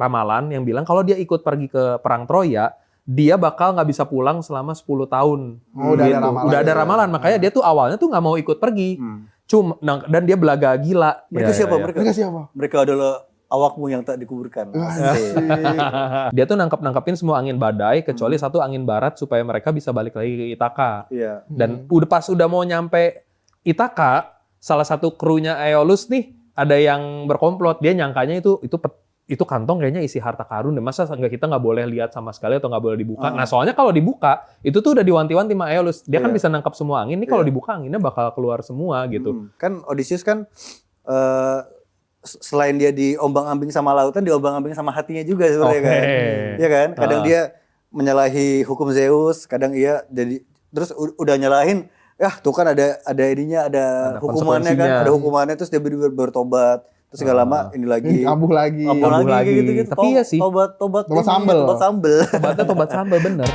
ramalan yang bilang kalau dia ikut pergi ke perang Troya, dia bakal nggak bisa pulang selama 10 tahun. Udah ada ramalan. Udah ada ramalan, makanya dia tuh awalnya tuh nggak mau ikut pergi. Dan dia belaga gila. Mereka siapa? Mereka siapa? Mereka adalah awakmu yang tak dikuburkan. Dia tuh nangkepin semua angin badai kecuali satu angin barat supaya mereka bisa balik lagi ke Ithaka. Iya. Dan udah mau nyampe Ithaka, salah satu krunya Aeolus nih ada yang berkomplot. Dia nyangkanya itu kantong kayaknya isi harta karun deh. Masa kita nggak boleh lihat sama sekali atau nggak boleh dibuka? Nah soalnya kalau dibuka itu tuh udah diwanti-wanti sama Aeolus. Dia kan bisa nangkap semua angin. Ini kalau dibuka anginnya bakal keluar semua gitu. Kan Odysseus kan selain dia diombang-ambing sama lautan, diombang-ambing sama hatinya juga sebenarnya kan. Iya kan? Kadang dia menyalahi hukum Zeus, kadang iya jadi terus udah nyalahin, tuh kan ada ininya, ada hukumannya kan, ada hukumannya terus dia bertobat. Terus gak lama ini lagi kambuh lagi gitu. Tapi iya sih. Tobat sambel. Tobatnya tobat sambel bener.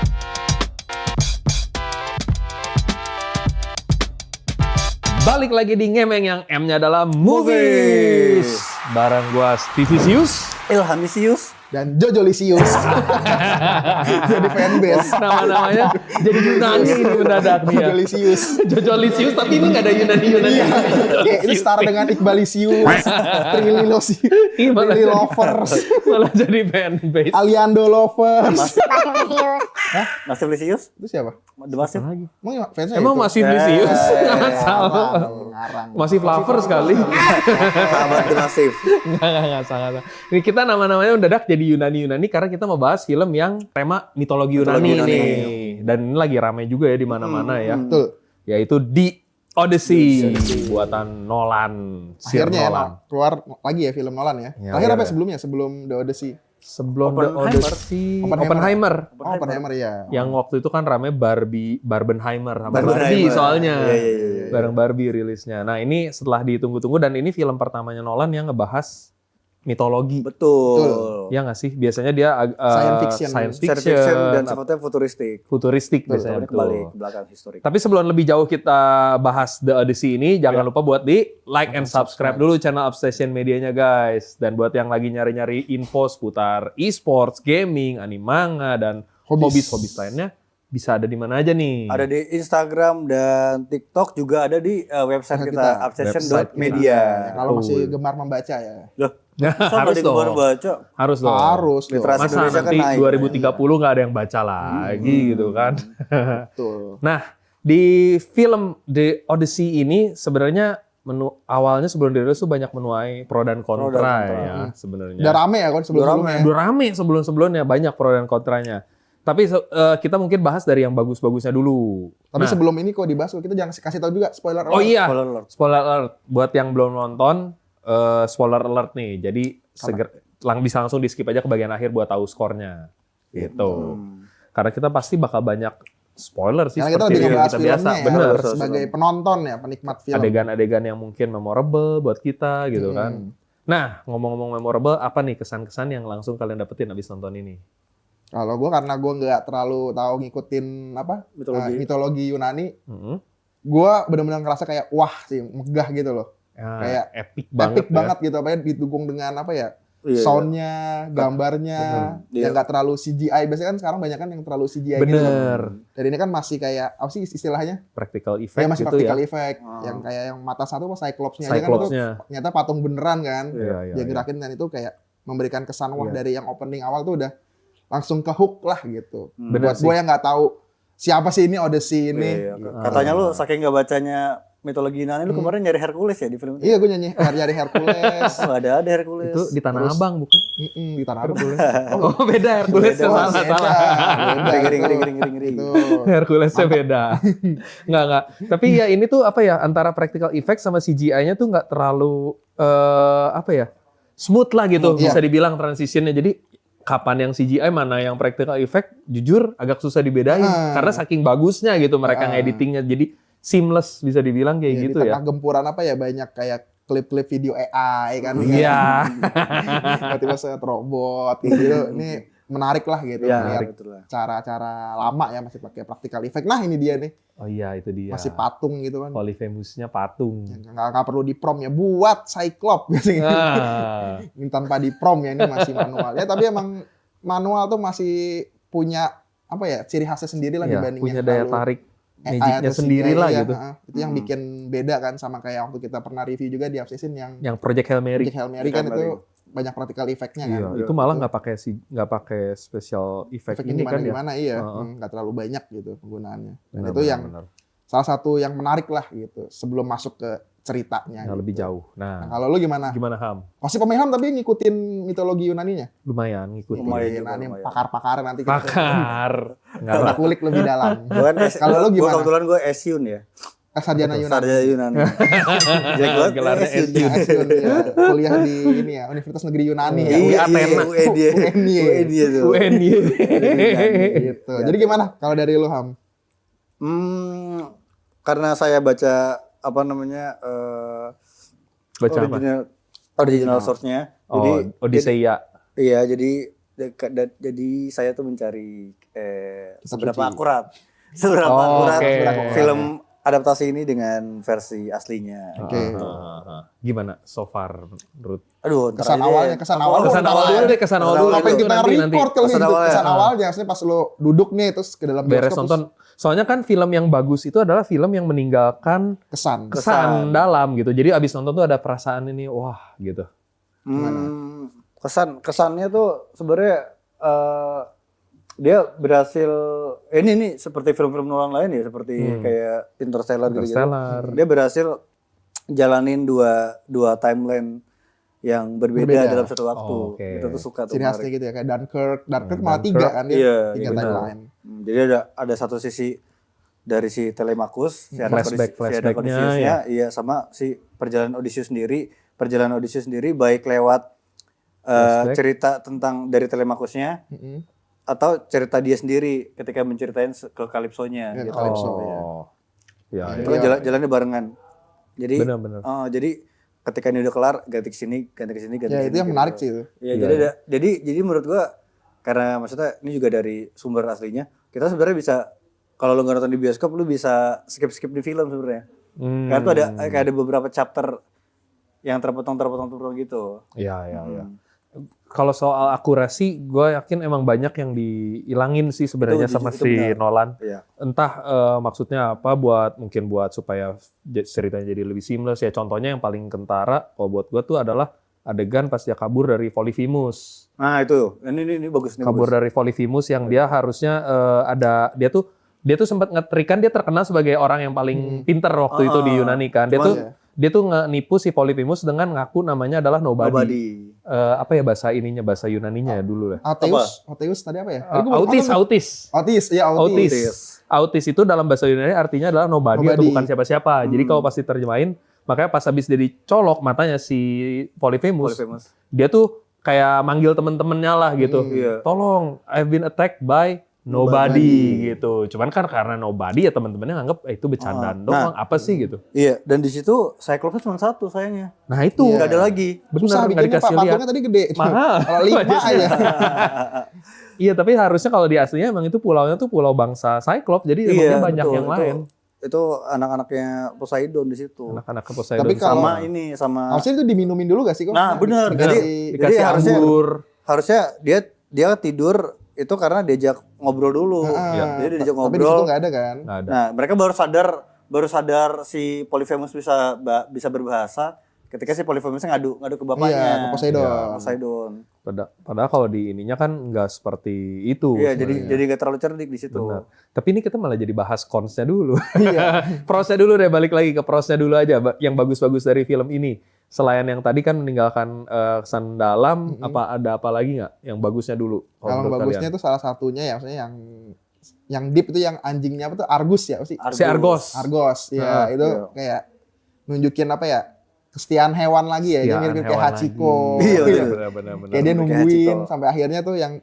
Balik lagi di Ngemeng yang M-nya adalah movies. Bareng gua Stevisius, Ilhamisius, dan Jojolisius. Jadi fanbase. Nama-namanya jadi Yunani ini mendadak nih ya. Jojolisius, tapi ini nggak ada Yunani. Ini setara dengan Iqbalisius, Trilly Lovers, malah jadi fanbase. Aliando Lovers. Mastiff Itu siapa? The Mastiff. Emang masih Lisius? Masih Flavor sekali. Sahabat The Mastiff. Nggak salah. Ini kita nama-namanya mendadak jadi Yunani karena kita mau bahas film yang tema mitologi Yunani nih. Dan ini lagi ramai juga ya di mana-mana ya. Betul. Yaitu The Odyssey buatan Nolan. Akhirnya Nolan. keluar lagi ya film Nolan ya. Terakhir apa sebelumnya? Sebelum The Odyssey. Sebelum The Odyssey, Oppenheimer. Oppenheimer ya. Yang waktu itu kan rame Barbenheimer sama Barbie soalnya. Bareng Barbie rilisnya. Nah ini setelah ditunggu-tunggu dan ini film pertamanya Nolan yang ngebahas mitologi. Betul. Ya nggak sih? Biasanya dia science fiction dan sifatnya futuristik biasanya. Kembali ke belakang historik. Tapi sebelum lebih jauh kita bahas The Odyssey ini, jangan lupa buat di like and subscribe dulu channel Obsession Medianya guys. Dan buat yang lagi nyari-nyari info seputar e-sports, gaming, animanga, dan hobis lainnya, bisa ada di mana aja nih? Ada di Instagram dan TikTok, juga ada di website kita obsession.media. Kalau masih gemar membaca ya. Harus dong. Harus dong. Literasi Masa Indonesia nanti kan naik. 2030 nggak ada yang baca lagi gitu kan. Betul. Nah, di film The Odyssey ini sebenarnya awalnya sebelum dirilis tuh banyak menuai pro dan kontra ya sebenarnya. Udah rame ya kan sebelum-sebelumnya. Udah rame sebelum-sebelumnya, banyak pro dan kontranya. Tapi kita mungkin bahas dari yang bagus-bagusnya dulu. Tapi sebelum ini kok dibahas, kita jangan kasih tahu juga spoiler alert. Oh iya, spoiler alert. Buat yang belum nonton, spoiler alert nih. Jadi bisa langsung di skip aja ke bagian akhir buat tahu skornya. Gitu. Karena kita pasti bakal banyak spoiler sih. Karena kita lebih ngebahas kita biasa. filmnya Bener. ya, sebagai penonton ya, penikmat film. Adegan-adegan yang mungkin memorable buat kita gitu kan. Nah, ngomong-ngomong memorable, apa nih kesan-kesan yang langsung kalian dapetin abis nonton ini? Kalau gue, karena gue nggak terlalu tahu ngikutin mitologi Yunani, gue benar-benar ngerasa kayak wah sih, megah gitu loh. Kayak epic banget gitu, apalagi didukung dengan soundnya, gambarnya, yang nggak terlalu CGI. Biasanya kan sekarang banyak kan yang terlalu CGI gitu. Dan ini kan masih kayak apa sih istilahnya? Practical effect. Ya masih gitu practical effect. Yang kayak yang mata satu Cyclops-nya aja kan itu ternyata patung beneran kan. Dia gerakin dan itu kayak memberikan kesan wah dari yang opening awal tuh udah langsung ke hook lah gitu. Buat gue yang nggak tau siapa sih ini Odyssey ini. Katanya lu saking nggak bacanya mitologi Yunani, lu kemarin nyari Hercules ya di film itu? Iya, gue nyari Hercules. Ada Hercules. Itu di Tanah Abang bukan? Di Tanah Abang. Oh beda Hercules. Salah. Ngeri. Herculesnya beda. Nggak. Tapi ya ini tuh apa ya, antara practical effect sama CGI-nya tuh nggak terlalu smooth lah gitu. Bisa dibilang transitionnya. Jadi kapan yang CGI, mana yang practical effect, jujur agak susah dibedain. Karena saking bagusnya gitu mereka ngeditingnya. Jadi seamless bisa dibilang kayak gitu ya. Di tengah gempuran banyak kayak klip-klip video AI kan. Iya. Tiba-tiba set robot gitu. Ini menarik lah gitu. Ya, Lihat cara-cara lama ya masih pakai practical effect. Nah ini dia nih. Oh iya itu dia. Masih patung gitu kan. Polyphemusnya patung. Nggak perlu di prom ya. Buat Cyclops gitu. Tanpa di prom ya ini masih manual. Ya tapi emang manual tuh masih punya apa ya ciri khasnya sendiri lah dibanding punya yang daya tarik magicnya sendiri lah gitu. Itu yang bikin beda kan sama kayak waktu kita pernah review juga di Obsession yang Project Hail Mary. Project Hail Mary kan itu banyak practical effect-nya kan. Iya, itu malah nggak pakai special effect ini kan ya. Gimana iya, nggak terlalu banyak gitu penggunaannya. Dan itu yang salah satu yang menarik lah gitu sebelum masuk ke ceritanya. Yang lebih jauh. Nah, kalau lu gimana? Gimana Ham? Masih pemain Ham tapi ngikutin mitologi Yunaninya? Lumayan ngikutin. Lumayan. Pakar-pakar nanti kita nggak kulik lebih dalam. Kalau lu gimana? Kebetulan gue Esyun ya. Sarjana Yunani. Sarjana Yunani. Gelarnya Esyun. Ya. Kuliah di ini ya, Universitas Negeri Yunani ya. Iya, Athena. UNY tuh. UNY. Gitu. Jadi gimana kalau dari lu Ham? Karena saya baca apa namanya baca original source-nya. Jadi Odysseia. Iya, jadi saya tuh mencari seberapa akurat film adaptasi ini dengan versi aslinya. Oke. Gimana so far, Ruth? Aduh, kesan awal dulu. Kesan awal dulu. Apa yang kita record kali itu kesan awalnya. Maksudnya pas lo duduk nih terus ke dalam beres nonton. Soalnya kan film yang bagus itu adalah film yang meninggalkan kesan dalam gitu. Jadi abis nonton tuh ada perasaan ini, wah gitu. Kesannya tuh sebenarnya dia berhasil ini seperti film-film Nolan lain ya seperti kayak Interstellar gitu. Dia berhasil jalanin dua timeline yang berbeda dalam satu waktu. Itu tuh suka tuh. Ciri khasnya gitu ya kayak Dunkirk malah 3 kan dia. 3 timeline. Jadi ada satu sisi dari si Telemachus, si flashback-nya iya sama si perjalanan Odysseus sendiri baik lewat cerita tentang dari Telemachusnya atau cerita dia sendiri ketika menceritain ke Calypso-nya gitu. Itu jalannya barengan. Jadi benar. Jadi ketika ini udah kelar ganti ke sini. Ya itu yang menarik sih itu. Iya, jadi menurut gua karena maksudnya ini juga dari sumber aslinya, kita sebenarnya bisa kalau lu nggak nonton di bioskop lu bisa skip di film sebenarnya. Karena tuh ada beberapa chapter yang terpotong gitu. Iya. Kalau soal akurasi, gue yakin emang banyak yang dihilangin sih sebenarnya sama si Nolan. Iya. Entah maksudnya apa mungkin buat supaya ceritanya jadi lebih seamless ya. Contohnya yang paling kentara kalau buat gue tuh adalah adegan pas dia kabur dari Polyphemus. Nah itu, ini bagus. Kabur dari Polyphemus yang dia harusnya dia tuh sempat ngetrikan dia terkenal sebagai orang yang paling pinter waktu itu di Yunani kan. Dia tuh nipu si Polyphemus dengan ngaku namanya adalah nobody. Apa ya bahasa Yunaninya ya dulu ya? Atheus tadi apa ya? Autis itu dalam bahasa Yunani artinya adalah nobody. Atau bukan siapa-siapa. Jadi kalau pasti terjemahin, makanya pas habis dia dicolok matanya si Polyphemus, dia tuh kayak manggil temen-temennya lah gitu. Tolong, I've been attacked by nobody gitu. Cuman kan karena nobody ya teman-temannya nganggep itu bercandaan doang, apa sih gitu. Iya, dan di situ Cyclops cuma 1 sayangnya. Nah itu nggak ada lagi. Benar, nggak dikasih lihat. Patungnya tadi gede. Mahal. Kalau 5 aja. Iya, tapi harusnya kalau di aslinya emang itu pulaunya tuh pulau bangsa Cyclops, jadi emangnya banyak yang lain. Itu anak-anaknya Poseidon di situ. Anak-anak Poseidon. Tapi sama harusnya itu diminumin dulu gak sih kok? Nah, benar. Jadi harusnya dia tidur itu karena diajak ngobrol dulu. Jadi diajak ngobrol. Tapi di situ nggak ada kan? Nggak ada. Nah, mereka baru sadar si Polyphemus bisa berbahasa ketika si Polyphemus ngadu ke bapaknya. Ke Poseidon. Padahal kalau di ininya kan nggak seperti itu. Iya, jadi nggak terlalu cerdik di situ. Benar. Tapi ini kita malah jadi bahas cons-nya dulu. Prosnya dulu deh, balik lagi ke prosnya dulu aja. Yang bagus-bagus dari film ini. Selain yang tadi kan meninggalkan kesan dalam, ada apa lagi nggak yang bagusnya dulu? Kalau bagusnya itu salah satunya ya, maksudnya yang deep itu yang anjingnya apa tuh Argus ya? Si Argos. Ya itu kayak nunjukin apa ya? Kesetiaan hewan lagi ya. Dia mirip kayak Hachiko. Iya benar. Kayak dia nungguin sampai akhirnya tuh yang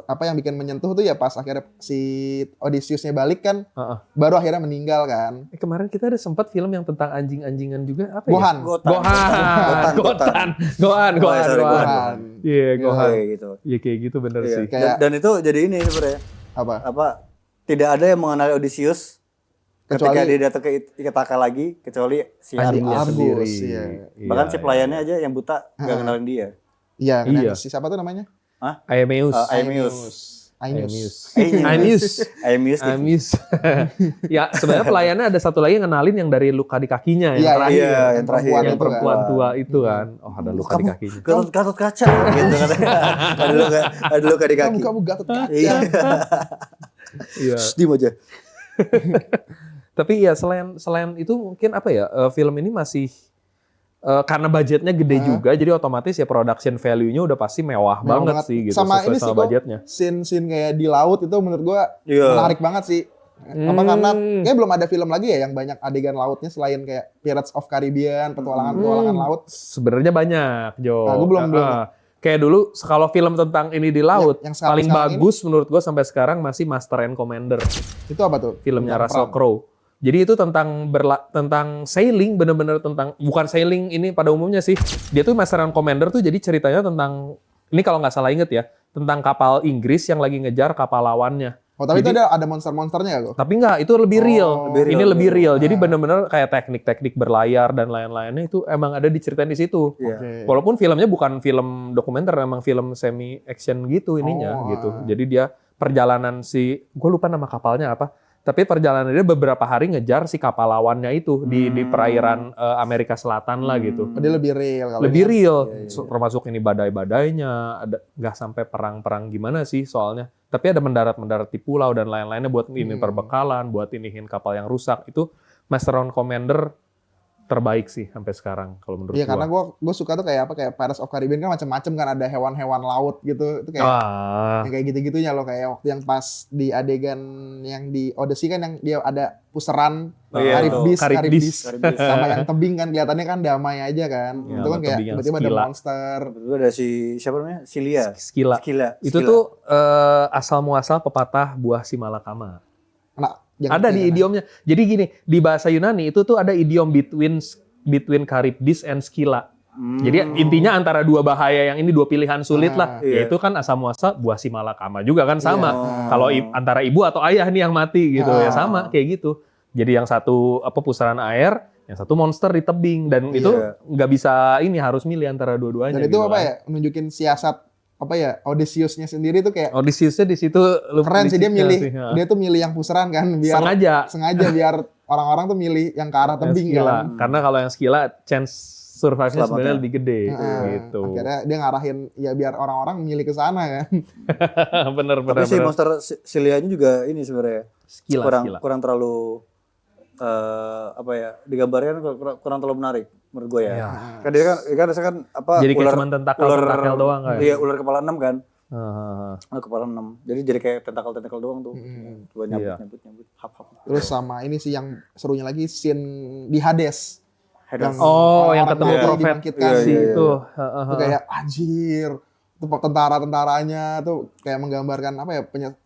apa yang bikin menyentuh tuh ya pas akhirnya si Odysseus-nya balik kan, baru akhirnya meninggal kan. Kemarin kita ada sempat film yang tentang anjing-anjingan juga, apa Gohan. ya? Gohan. Iya, Gohan. Gitu. Iya kayak gitu bener sih. Dan itu jadi ini sebenarnya. Apa? Tidak ada yang mengenali Odysseus ketika dia datang ke Ithaka lagi kecuali si Argus sendiri. Iya. Bahkan si pelayannya aja yang buta nggak kenalin dia. Iya, si siapa tuh namanya? Aeneas. Ya sebenarnya pelayannya ada satu lagi yang kenalin yang dari luka di kakinya yang terakhir. Iya, yang terakhir yang perempuan tua itu kan. Oh ada luka di kakinya. Gatot kaca gitu kan. Ada luka di kaki. Kamu Gatot kaca. Iya. Diem aja. Tapi ya selain itu mungkin apa ya film ini masih karena budgetnya gede juga, jadi otomatis ya production value-nya udah pasti mewah banget sih gitu. Sama ini sih budgetnya. Scene kayak di laut itu menurut gua menarik banget sih. Apa karena kayak belum ada film lagi ya yang banyak adegan lautnya selain kayak Pirates of Caribbean, petualangan laut. Sebenarnya banyak, Jo. Nah, gua belum. Kayak dulu kalau film tentang ini di laut yang paling bagus menurut gua sampai sekarang masih Master and Commander. Itu apa tuh? Filmnya Russell Crowe. Jadi itu tentang sailing, bener-bener tentang, bukan sailing ini pada umumnya sih. Dia tuh Master and Commander tuh jadi ceritanya tentang, ini kalau nggak salah inget ya, tentang kapal Inggris yang lagi ngejar kapal lawannya. Oh tapi jadi, itu ada monster-monsternya ya kok? Tapi nggak, itu lebih real. Ini lebih real. Jadi bener-bener kayak teknik-teknik berlayar dan lain-lainnya itu emang ada diceritain di situ. Walaupun filmnya bukan film dokumenter, emang film semi action gitu ininya gitu. Jadi dia perjalanan gue lupa nama kapalnya apa. Tapi perjalanan dia beberapa hari ngejar si kapal lawannya itu di perairan Amerika Selatan lah gitu. Dia lebih real. Lebih real, termasuk ini badai-badainya, ada nggak sampai perang-perang gimana sih soalnya. Tapi ada mendarat-mendarat di pulau dan lain-lainnya buat ini perbekalan, buat inihin kapal yang rusak. Itu Master and Commander terbaik sih sampai sekarang kalau menurut gua. Iya karena gue suka tuh kayak Pirates of Caribbean kan macam-macam kan, ada hewan-hewan laut gitu. Itu kayak yang kayak gitu-gitunya loh, kayak waktu yang pas di adegan yang di Odyssey kan yang dia ada puseran Charybdis sama yang tebing kan kelihatannya kan damai aja kan. Itu kan kayak tiba-tiba ada monster. Itu ada si siapa namanya? Scylla. Itu tuh asal muasal pepatah buah si malakama. Nah, ada di idiomnya. Jadi gini, di bahasa Yunani itu tuh ada idiom between Charybdis and Scylla. Jadi intinya antara dua bahaya yang ini, dua pilihan sulit lah. Yaitu kan asal muasal buah si malakama juga kan sama. Kalau antara ibu atau ayah nih yang mati gitu ya sama kayak gitu. Jadi yang satu pusaran air, yang satu monster di tebing dan itu nggak bisa harus milih antara dua-duanya. Dan itu gitu apa ya? Nunjukin siasat Odysseus-nya sendiri tuh kayak Odysseus-nya di situ keren sih, dia tuh milih yang pusaran kan biar sengaja biar orang-orang tuh milih yang ke arah tebing kan. Karena kalau yang Scylla chance survive-nya sebenarnya lebih gede gitu. Akhirnya dia ngarahin ya biar orang-orang milih ke sana kan. bener. Tapi si monster Scylla-nya juga ini sebenarnya kurang terlalu digambarkan kurang terlalu menarik menurut gue ya. Kan dia kan jadi kayak cuma tentakel doang kan. Iya, ular kepala 6 kan. Kepala 6. Jadi kayak tentakel doang tuh. Coba nyambut. Hap. Terus sama ini sih yang serunya lagi scene di Hades. Yang ketemu Prophet itu kayak anjir. Itu tentara-tentaranya tuh kayak menggambarkan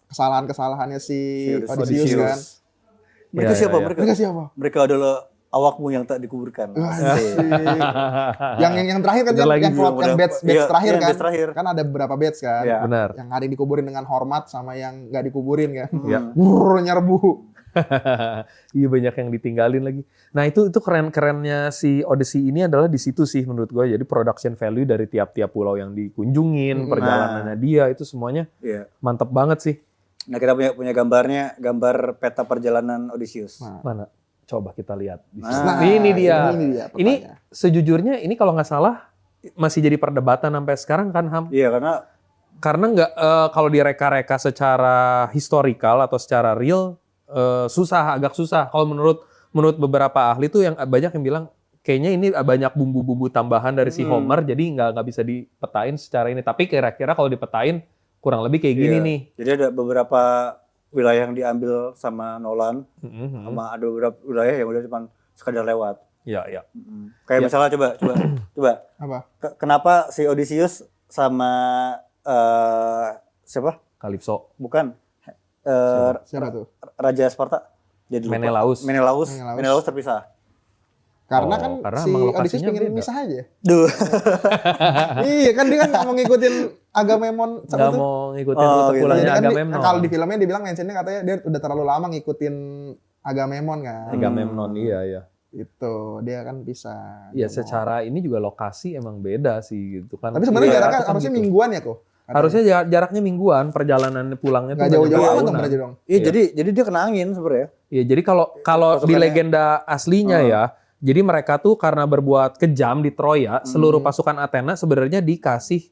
kesalahan-kesalahannya si Odysseus kan. Mereka siapa? Mereka adalah awakmu yang tak dikuburkan. yang terakhir kan yang batch terakhir kan. Kan ada beberapa batch kan. Benar. Yang ada yang dikuburin dengan hormat sama yang nggak dikuburin kan. Nyerbu. Iya banyak yang ditinggalin lagi. Nah itu keren-kerennya si Odyssey ini adalah di situ sih menurut gue. Jadi production value dari tiap-tiap pulau yang dikunjungin, perjalanannya dia itu semuanya mantep banget sih. Nah kita punya gambar peta perjalanan Odysseus. Mana? Coba kita lihat. Ini dia. Ini sejujurnya ini kalau nggak salah masih jadi perdebatan sampai sekarang kan Ham? Iya karena nggak kalau direka-reka secara historical atau secara real agak susah. Kalau menurut beberapa ahli tuh yang banyak yang bilang kayaknya ini banyak bumbu-bumbu tambahan dari si Homer jadi nggak bisa dipetain secara ini. Tapi kira-kira kalau dipetain kurang lebih kayak gini nih. Jadi ada beberapa wilayah yang diambil sama Nolan, sama ada beberapa wilayah yang udah cuma sekadar lewat. Iya. Kayak misalnya coba. Apa? Kenapa si Odysseus sama Kalipso. Bukan. Siapa tuh? Raja Sparta. Jadi Menelaus. Menelaus terpisah. Karena Oh, kan karena si emang Odysseus lokasinya pengen beda. misah aja. Duh. Iya kan dia kan nggak mau ngikutin Agamemnon. Nggak mau ngikutin rute gitu. pulangnya Jadi kan Agamemnon. kalau di filmnya dia bilang mentionnya katanya dia udah terlalu lama ngikutin Agamemnon kan. Agamemnon, iya. Itu dia kan bisa. Iya, secara ini juga lokasi emang beda sih gitu kan. Tapi sebenarnya Iya, jaraknya kan harusnya gitu. mingguan ya kok. Jaraknya jaraknya mingguan, perjalanan pulangnya tuh Nggak jauh-jauh nggak amat nyampe dong tahunan. berarti dong. Iya, jadi dia kena angin sebenarnya. Iya, jadi kalau di Pasukannya- legenda aslinya ya, jadi mereka tuh karena berbuat kejam di Troya, seluruh pasukan Athena sebenarnya dikasih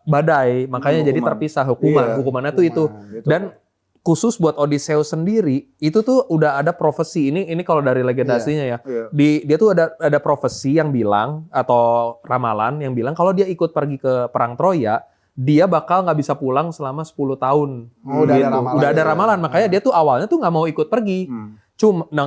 badai, makanya jadi Hukuman. terpisah Iya, hukumannya tuh itu. Gitu. Dan khusus buat Odysseus sendiri, itu tuh udah ada profesi ini kalau dari legenda Iya. aslinya ya. Iya. Dia tuh ada profesi yang bilang atau ramalan yang bilang kalau dia ikut pergi ke perang Troya, dia bakal nggak bisa pulang selama 10 tahun. Oh, udah ada Gitu. ramalan. Udah ada ramalan, makanya dia tuh awalnya tuh nggak mau ikut pergi.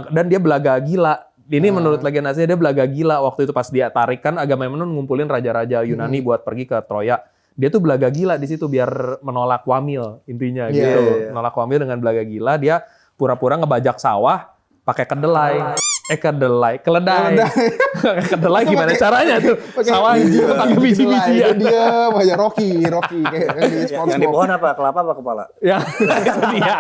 Dan dia belaga gila. Ini menurut legenda aslinya dia belaga gila waktu itu pas dia tarik kan Agamemnon ngumpulin raja-raja Yunani buat pergi ke Troya. Dia tuh belaga gila di situ biar menolak wamil intinya Iya, gitu. iya. Menolak wamil dengan belaga gila, dia pura-pura ngebajak sawah pakai kedelai. Kedelai. Kedelai gimana caranya tuh? Sawah pakai biji-biji ya. Itu dia aja Rocky kayak di Yang di SpongeBob. pohon apa? Kelapa apa kepala? Ya, itu dia.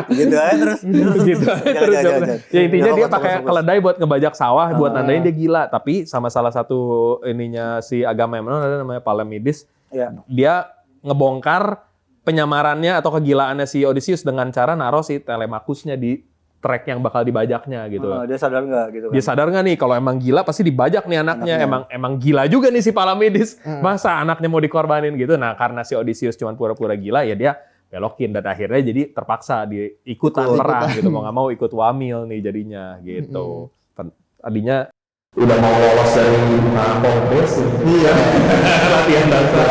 Gitu aja terus. Gitu terus Jangan. ya intinya dia Fokus, pakai fokus. keledai buat ngebajak sawah buat nandain dia gila, tapi sama salah satu ininya si Agamemnon ada namanya Palamedes, Iya. dia ngebongkar penyamarannya atau kegilaannya si Odysseus dengan cara naruh si Telemachusnya di trek yang bakal dibajaknya gitu. Dia sadar nggak gitu kan? Dia sadar nggak nih kalau emang gila pasti dibajak nih anaknya. Emang gila juga nih si Palamedes. Masa anaknya mau dikorbanin gitu. Nah karena si Odysseus cuma pura-pura gila ya dia belokin dan akhirnya jadi terpaksa ikutan perang gitu. Mau nggak mau ikut wamil nih jadinya gitu. Tadinya udah mau lolos dari Kongres. Iya. Latihan dasar.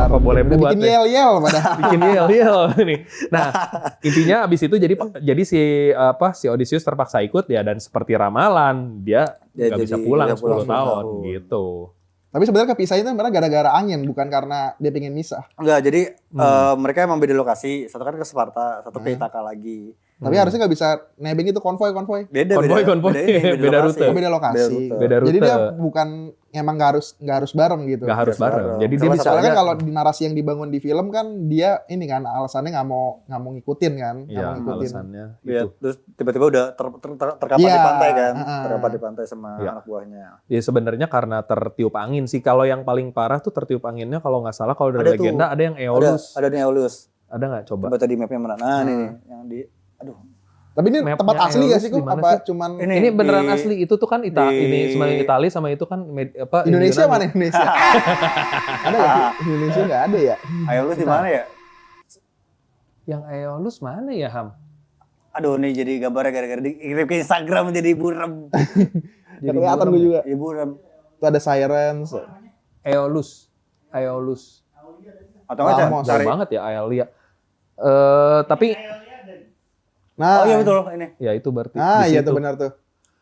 Apa boleh Udah buat bikin deh. yel-yel padahal. Bikin yel nih. Nah, intinya abis itu jadi si Odysseus terpaksa ikut ya, dan seperti ramalan dia nggak bisa pulang 10 tahun gitu. Tapi sebenarnya kepisahnya itu sebenarnya gara-gara angin, bukan karena dia pengen misah. Enggak, jadi mereka emang beda lokasi. Satu kan ke Sparta, satu ke Ithaka lagi. Tapi harusnya nggak bisa nebeng itu konvoy. Beda Konvoy. Beda lokasi. rute. Oh, beda lokasi. Beda rute. Jadi dia bukan emang nggak harus bareng gitu. Nggak harus bareng. Jadi dia Salah bisa Soalnya kan aja. kalau di narasi yang dibangun di film kan dia ini kan alasannya nggak mau ngikutin kan, nggak Iya, mau ngikutin. alasannya Iya, itu. terus tiba-tiba udah terkapar Iya, di pantai kan. heeh. Terkapar di pantai sama Iya. anak buahnya. Ya sebenarnya karena tertiup angin sih. Kalau yang paling parah tuh tertiup anginnya kalau nggak salah kalau dari Ada tuh. legenda ada yang Aeolus. Ada nih Aeolus. Ada nggak coba? Coba tadi mapnya mana? Nah, ini nih yang di aduh. Tapi ini Mapnya tempat asli Aeolus gak sih kok? di mana Apa sih? cuman Ini beneran di- asli. Itu tuh kan di- ini sebenarnya Italia sama itu kan Indonesia Yunani. mana Indonesia? Ada nggak sih? Indonesia nggak ada ya? Aeolus di mana ya? Yang Aeolus mana ya, Ham? Aduh, nih jadi gambarnya gara-gara dikirim ke Instagram jadi buram. Nggak kelihatan gue juga. Ya buram. Itu ada sirens. Aeolus. Atau enggak Vamos. Jauh cari. banget ya Aeolia. Tapi Nah, Oh iya betul ini. ya itu berarti di iya situ. tuh benar tuh.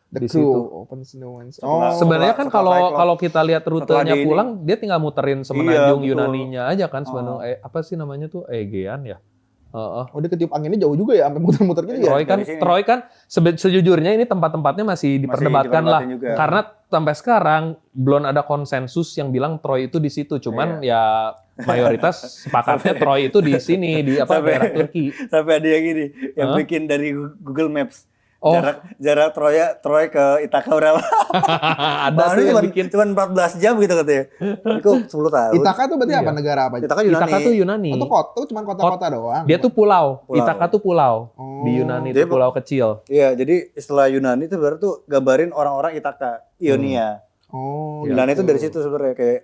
The Di crew situ. open snow and Setelah- Sebenarnya kan setelah Cyclops. kalau kita lihat rutenya di ini. pulang, dia tinggal muterin semenanjung betul. Yunaninya aja kan, semenanjung apa sih namanya tuh Aegean ya. Oh dia ketiup anginnya jauh juga ya, sampai muter-muter gitu ya. Troy kan sejujurnya ini tempat-tempatnya masih diperdebatkan lah, diperdebatin juga. karena sampai sekarang belum ada konsensus yang bilang Troy itu di situ. Cuman ya mayoritas sepakatnya Troy itu di sini di Sampai- daerah Turki. Sampai ada yang gini, yang Hah? bikin dari Google Maps. Oh. Jarak Troy ke Ithaka berapa? Ada tuh yang bikin. Cuma 14 jam gitu katanya. Itu 10 tahun. Ithaka tuh berarti Iya. apa negara apa? Ithaka Yunani. Ithaka tuh Yunani. Itu kota, cuma kota-kota doang. Dia tuh pulau. Pulau. Ithaka tuh pulau. Oh. Di Yunani Jadi itu pulau kecil. Iya, jadi istilah Yunani itu berarti tuh gambarin orang-orang Ithaka, Ionia. Oh, Yunani gitu. itu dari situ sebenarnya kayak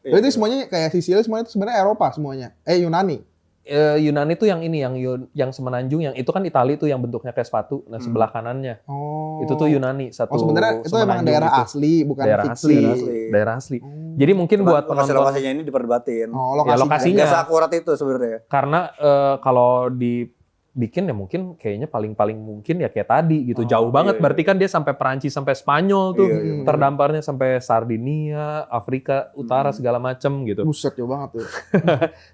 Oh, itu semuanya kayak Sicilia semuanya itu sebenarnya Eropa semuanya. Yunani. Yunani tuh yang ini yang semenanjung, yang itu kan Italia tuh yang bentuknya kayak sepatu. Nah sebelah kanannya Oh. itu tuh Yunani satu. Oh, sebenarnya itu emang semenanjung daerah itu. asli, bukan Daerah fiksi. asli. Daerah asli. Jadi mungkin buat penonton, lokasinya ini diperdebatin. Oh, Ya, lokasinya. lokasinya. Nggak seakurat itu sebenarnya. karena kalau di bikin ya mungkin kayaknya paling mungkin ya kayak tadi gitu. Jauh banget, berarti kan dia sampai Perancis sampai Spanyol tuh, terdamparnya sampai Sardinia, Afrika Utara segala macem gitu. Buset, jauh banget tuh.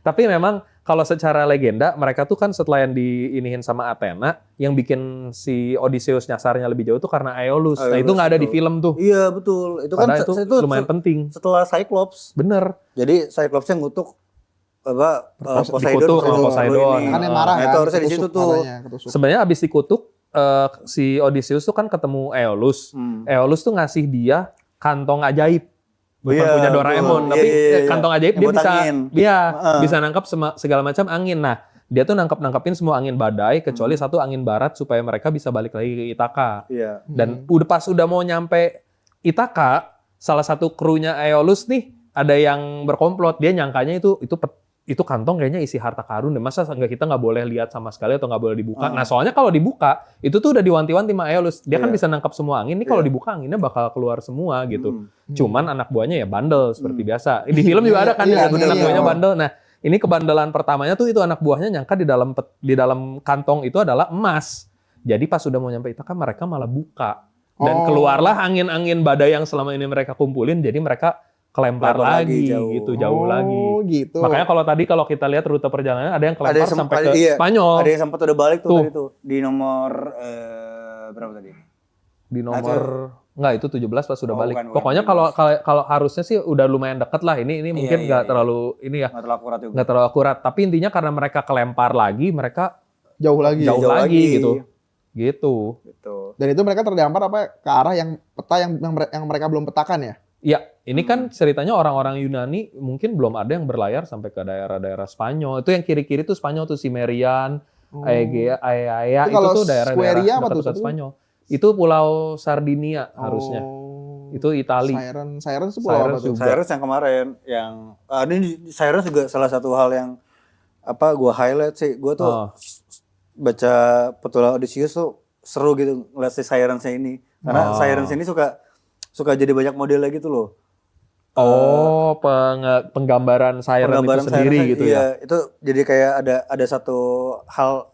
Tapi memang kalau secara legenda mereka tuh kan setelah yang diinihin sama Athena, yang bikin si Odysseus nyasarnya lebih jauh tuh karena Aeolus. Nah itu nggak ada di film tuh. Iya betul. Itu Padahal kan itu lumayan penting. Setelah Cyclops. Bener. Jadi Cyclopsnya ngutuk dikutuk sama Poseidon. Kan yang marah kan. Itu harusnya di situ tuh. Sebenarnya abis dikutuk si Odysseus tuh kan ketemu Aeolus. Aeolus tuh ngasih dia kantong ajaib. Bukan punya Doraemon, tapi kantong ajaib dia bisa nangkap segala macam angin. Nah, dia tuh nangkepin semua angin badai kecuali satu angin barat supaya mereka bisa balik lagi ke Ithaka. Dan udah mau nyampe Ithaka, salah satu krunya Aeolus nih ada yang berkomplot. Dia nyangkanya itu kantong kayaknya isi harta karun deh. Masa kita nggak boleh lihat sama sekali atau nggak boleh dibuka? Nah soalnya kalau dibuka itu tuh udah diwanti-wanti sama Aeolus. Dia kan bisa nangkap semua angin. Ini kalau dibuka anginnya bakal keluar semua gitu. Cuman anak buahnya ya bandel seperti biasa. Di film juga ada kan anak buahnya bandel. Nah ini kebandelan pertamanya tuh itu anak buahnya nyangka di dalam kantong itu adalah emas. Jadi pas sudah mau nyampe Ithaka mereka malah buka. Dan keluarlah angin-angin badai yang selama ini mereka kumpulin. Jadi mereka kelempar lagi jauh lagi. Gitu. Makanya kalau kita lihat rute perjalanan ada yang kelempar sampai ke Spanyol. Ada yang sempat udah balik tuh tadi tuh di nomor berapa tadi? Di nomor enggak itu 17 pas sudah balik. Pokoknya kalau harusnya sih udah lumayan dekat lah. Ini mungkin enggak terlalu ini ya. Enggak terlalu akurat juga. Enggak terlalu akurat, tapi intinya karena mereka kelempar lagi, mereka jauh lagi gitu. Gitu. Dan itu mereka terdampar ke arah yang peta yang mereka belum petakan ya? Iya, ini kan ceritanya orang-orang Yunani mungkin belum ada yang berlayar sampai ke daerah-daerah Spanyol. Itu yang kiri-kiri tuh Spanyol tuh Cimmerian, Aegea, itu tuh daerah-daerah dekat Spanyol. Itu Pulau Sardinia harusnya. Itu Itali. Cyrus itu pulau apa tuh? Cyrus yang kemarin ini Cyrus juga salah satu hal yang gua highlight sih. Gua tuh baca petualangan Odysseus tuh seru gitu ngeliat si Cyrus ini. Karena Cyrus ini suka jadi banyak model gitu loh. Penggambaran Cyrus itu sendiri gitu ya. Itu jadi kayak ada satu hal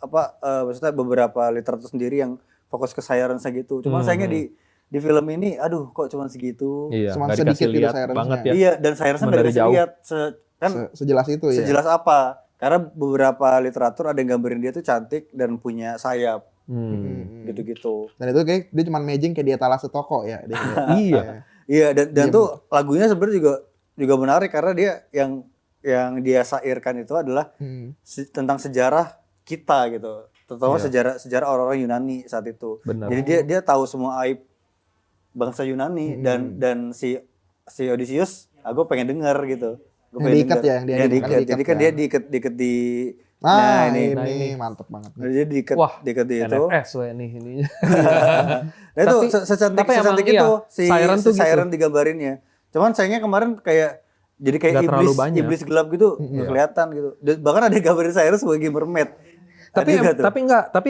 maksudnya beberapa literatur sendiri yang fokus ke Cyrus gitu. Cuman sayangnya di film ini aduh kok cuman segitu. Iya, cuman sedikit gitu Cyrus banget ya. Iya, dan Cyrus nggak dikasih lihat sejelas itu ya. Sejelas apa? Karena beberapa literatur ada yang gambarin dia tuh cantik dan punya sayap. Gitu-gitu. Dan itu kayak dia cuma imaging kayak di etalase toko ya. Iya dan tuh lagunya sebenarnya juga menarik karena dia yang dia syairkan itu adalah tentang sejarah kita gitu. Terutama sejarah orang-orang Yunani saat itu. Benar. Jadi dia tahu semua aib bangsa Yunani dan si Odysseus aku pengen denger gitu. Yang diikat ya, yang diikat. Jadi kan dia diikat di ini mantep banget. Dia diikat di itu. NFS ininya. Nah itu secantik itu si Siren digambarinnya. Cuman sayangnya kemarin jadi kayak iblis gelap gitu, nggak kelihatan gitu. Bahkan ada gambarin Siren sebagai mermaid. Tapi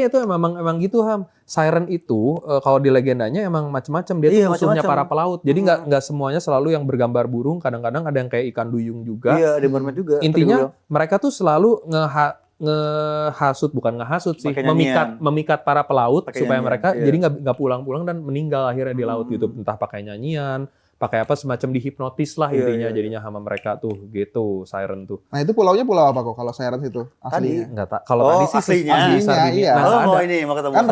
itu memang gitu Ham. Siren itu kalau di legendanya emang macam-macam dia tuh musuhnya para pelaut. Jadi nggak semuanya selalu yang bergambar burung. Kadang-kadang ada yang kayak ikan duyung juga. Iya, ada mermaid juga. Intinya mereka tuh selalu ngehasut sih, memikat para pelaut supaya mereka jadi nggak pulang-pulang dan meninggal akhirnya di laut gitu. Entah pakai nyanyian, pakai apa semacam dihipnotis lah intinya jadinya sama mereka tuh gitu Siren tuh. Nah itu pulaunya pulau apa kok kalau Siren itu aslinya? Nggak tahu. Kalau tadi sih aslinya iya. Mau ini mau ketemu. Kan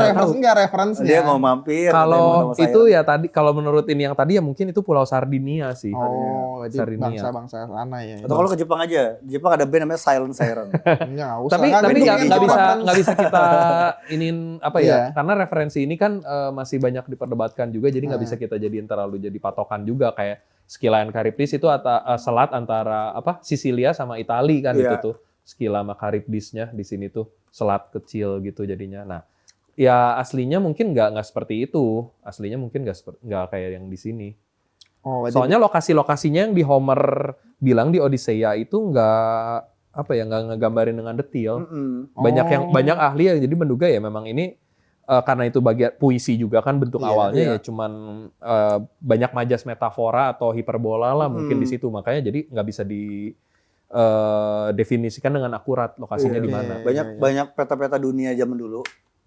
referensinya. Dia mau mampir. Kalau itu ya tadi kalau menurut ini yang tadi ya mungkin itu Pulau Sardinia sih. Jadi bangsa-bangsa sana ya. Atau kalau ke Jepang aja. Di Jepang ada band namanya Silent Siren. Enggak usah. Tapi nggak bisa kita inin apa ya? Karena referensi ini kan masih banyak diperdebatkan juga jadi nggak bisa kita jadiin terlalu jadi patokan juga. Kayak Skylla and Charybdis itu selat antara Sisilia sama Itali kan itu tuh Skylla sama Charybdisnya di sini tuh selat kecil gitu jadinya. Nah ya aslinya mungkin nggak seperti itu, aslinya mungkin nggak kayak yang di sini. Soalnya lokasi-lokasinya yang di Homer bilang di Odyssea itu nggak ngegambarin dengan detail. Banyak ahli yang jadi menduga ya memang ini karena itu bagian puisi juga kan bentuk awalnya ya cuman banyak majas metafora atau hiperbola lah mungkin di situ makanya jadi nggak bisa definisikan dengan akurat lokasinya di mana. Banyak peta-peta dunia zaman dulu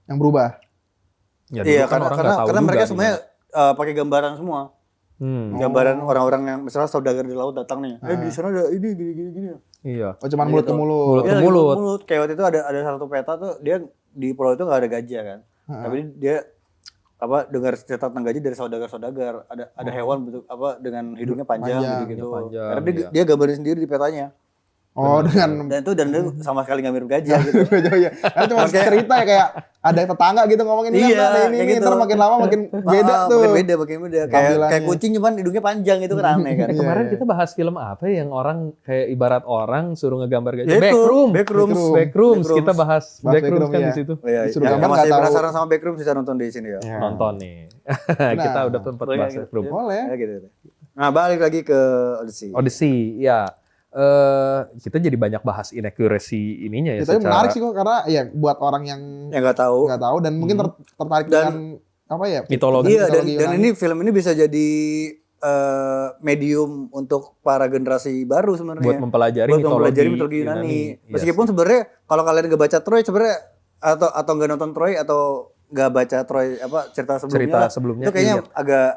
yang berubah. Ya, dulu kan orang nggak tahu karena juga mereka semuanya pakai gambaran semua. Gambaran orang-orang yang misalnya saudagar di laut datang nih. Di sana ada ini gini. Iya. Oh, cuman mulut ke mulut. Mulut ke mulut. Kayak waktu itu ada satu peta tuh dia di pulau itu nggak ada gajah kan. Tapi dia dengar cerita tentang gajah dari saudagar-saudagar. Ada hewan bentuk dengan hidungnya panjang gitu. Karena dia gambarin sendiri di petanya. Oh, dengan dan itu sama sekali nggak mirip gajah gitu. Iya. Karena cuma cerita ya kayak ada tetangga gitu ngomongin ada ini gitu. Ntar makin lama makin beda tuh. Makin beda. Kayak kucing cuman hidungnya panjang itu kan aneh kan. Kemarin kita bahas film apa yang orang kayak ibarat orang suruh ngegambar gajah. Backrooms. Kita bahas Backrooms kan di situ. Disuruh gambar masih penasaran sama Backrooms bisa nonton di sini ya. Nonton nih. Kita udah sempat bahas Backrooms. Boleh. Nah, balik lagi ke Odyssey, ya. Kita jadi banyak bahas inaccuracy ininya ya. Tapi menarik sih kok karena ya buat orang yang nggak tahu dan mungkin tertarik dengan apa ya mitologi. Iya, dan ini film ini bisa jadi medium untuk para generasi baru sebenarnya. Buat mempelajari mitologi Yunani. Meskipun sebenarnya kalau kalian nggak baca Troy sebenarnya atau nggak nonton Troy atau nggak baca Troy cerita sebelumnya itu kayaknya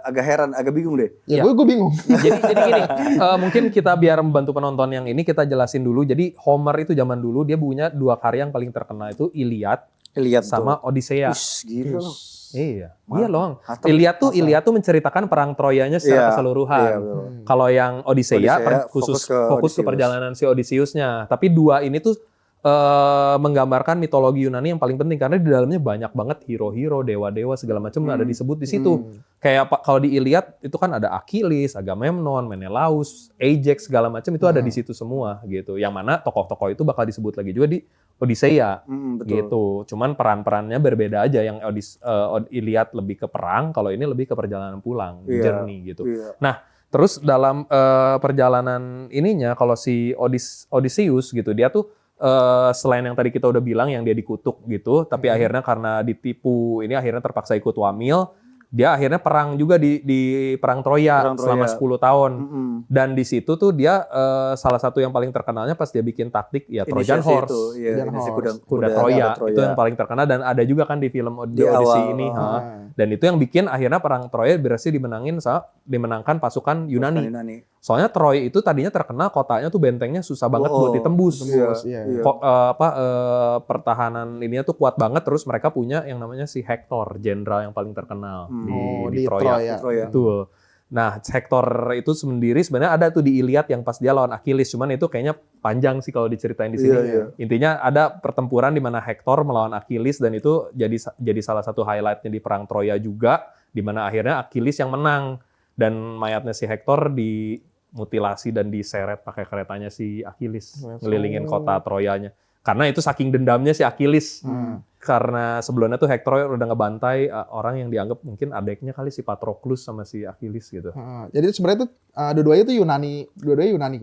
agak heran, agak bingung deh. Ya gue bingung. jadi gini, mungkin kita biar membantu penonton yang ini kita jelasin dulu. Jadi Homer itu zaman dulu dia punya 2 karya yang paling terkenal itu Iliad sama Odysseia. Gila loh. Iya loh. Iliad tuh menceritakan perang Troyanya secara keseluruhan. Kalau yang Odysseia fokus ke perjalanan si Odysseusnya. Tapi 2 ini tuh menggambarkan mitologi Yunani yang paling penting karena di dalamnya banyak banget hero-hero, dewa-dewa segala macam ada disebut di situ. Kayak kalau di Iliad itu kan ada Achilles, Agamemnon, Menelaus, Ajax segala macam itu ada di situ semua gitu. Yang mana tokoh-tokoh itu bakal disebut lagi juga di Odysseia gitu. Cuman peran-perannya berbeda aja. Yang Iliad lebih ke perang, kalau ini lebih ke perjalanan pulang, journey gitu. Nah, terus dalam perjalanan ininya kalau si Odysseus gitu dia tuh selain yang tadi kita udah bilang yang dia dikutuk gitu, tapi akhirnya karena ditipu ini akhirnya terpaksa ikut wamil, dia akhirnya perang juga di perang Troya selama 10 tahun. Dan di situ tuh dia salah satu yang paling terkenalnya pas dia bikin taktik ya Trojan Horse. Kuda Troya itu yang paling terkenal dan ada juga kan di film Odyssey ini. Dan itu yang bikin akhirnya perang Troya berhasil dimenangkan pasukan Yunani. Soalnya Troy itu tadinya terkenal kotanya tuh bentengnya susah banget buat ditembus. Pertahanan ininya tuh kuat banget, terus mereka punya yang namanya si Hector, jenderal yang paling terkenal di Troya. Betul. Nah, Hector itu sendiri sebenarnya ada tuh di Iliad yang pas dia lawan Achilles, cuman itu kayaknya panjang sih kalau diceritain di sini. Intinya ada pertempuran di mana Hector melawan Achilles dan itu jadi salah satu highlightnya di perang Troya juga, di mana akhirnya Achilles yang menang dan mayatnya si Hector dimutilasi dan diseret pakai keretanya si Achilles ngelilingin kota Troyanya. Karena itu saking dendamnya si Achilles. Karena sebelumnya tuh Hector udah ngebantai orang yang dianggap mungkin adeknya kali si Patroclus sama si Achilles gitu. Jadi sebenarnya tuh dua-duanya tuh Yunani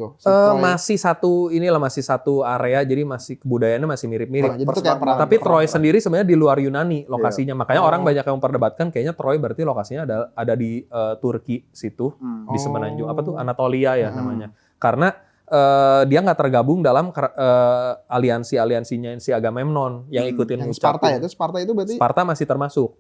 kok. Masih satu area, jadi masih kebudayaannya masih mirip-mirip. Tapi Troy sendiri sebenarnya di luar Yunani lokasinya. Makanya orang banyak yang memperdebatkan kayaknya Troy berarti lokasinya ada di Turki situ, di semenanjung Anatolia ya namanya. Karena dia nggak tergabung dalam aliansinya si Agamemnon yang ikutin Sparta ya? Sparta itu berarti? Sparta masih termasuk.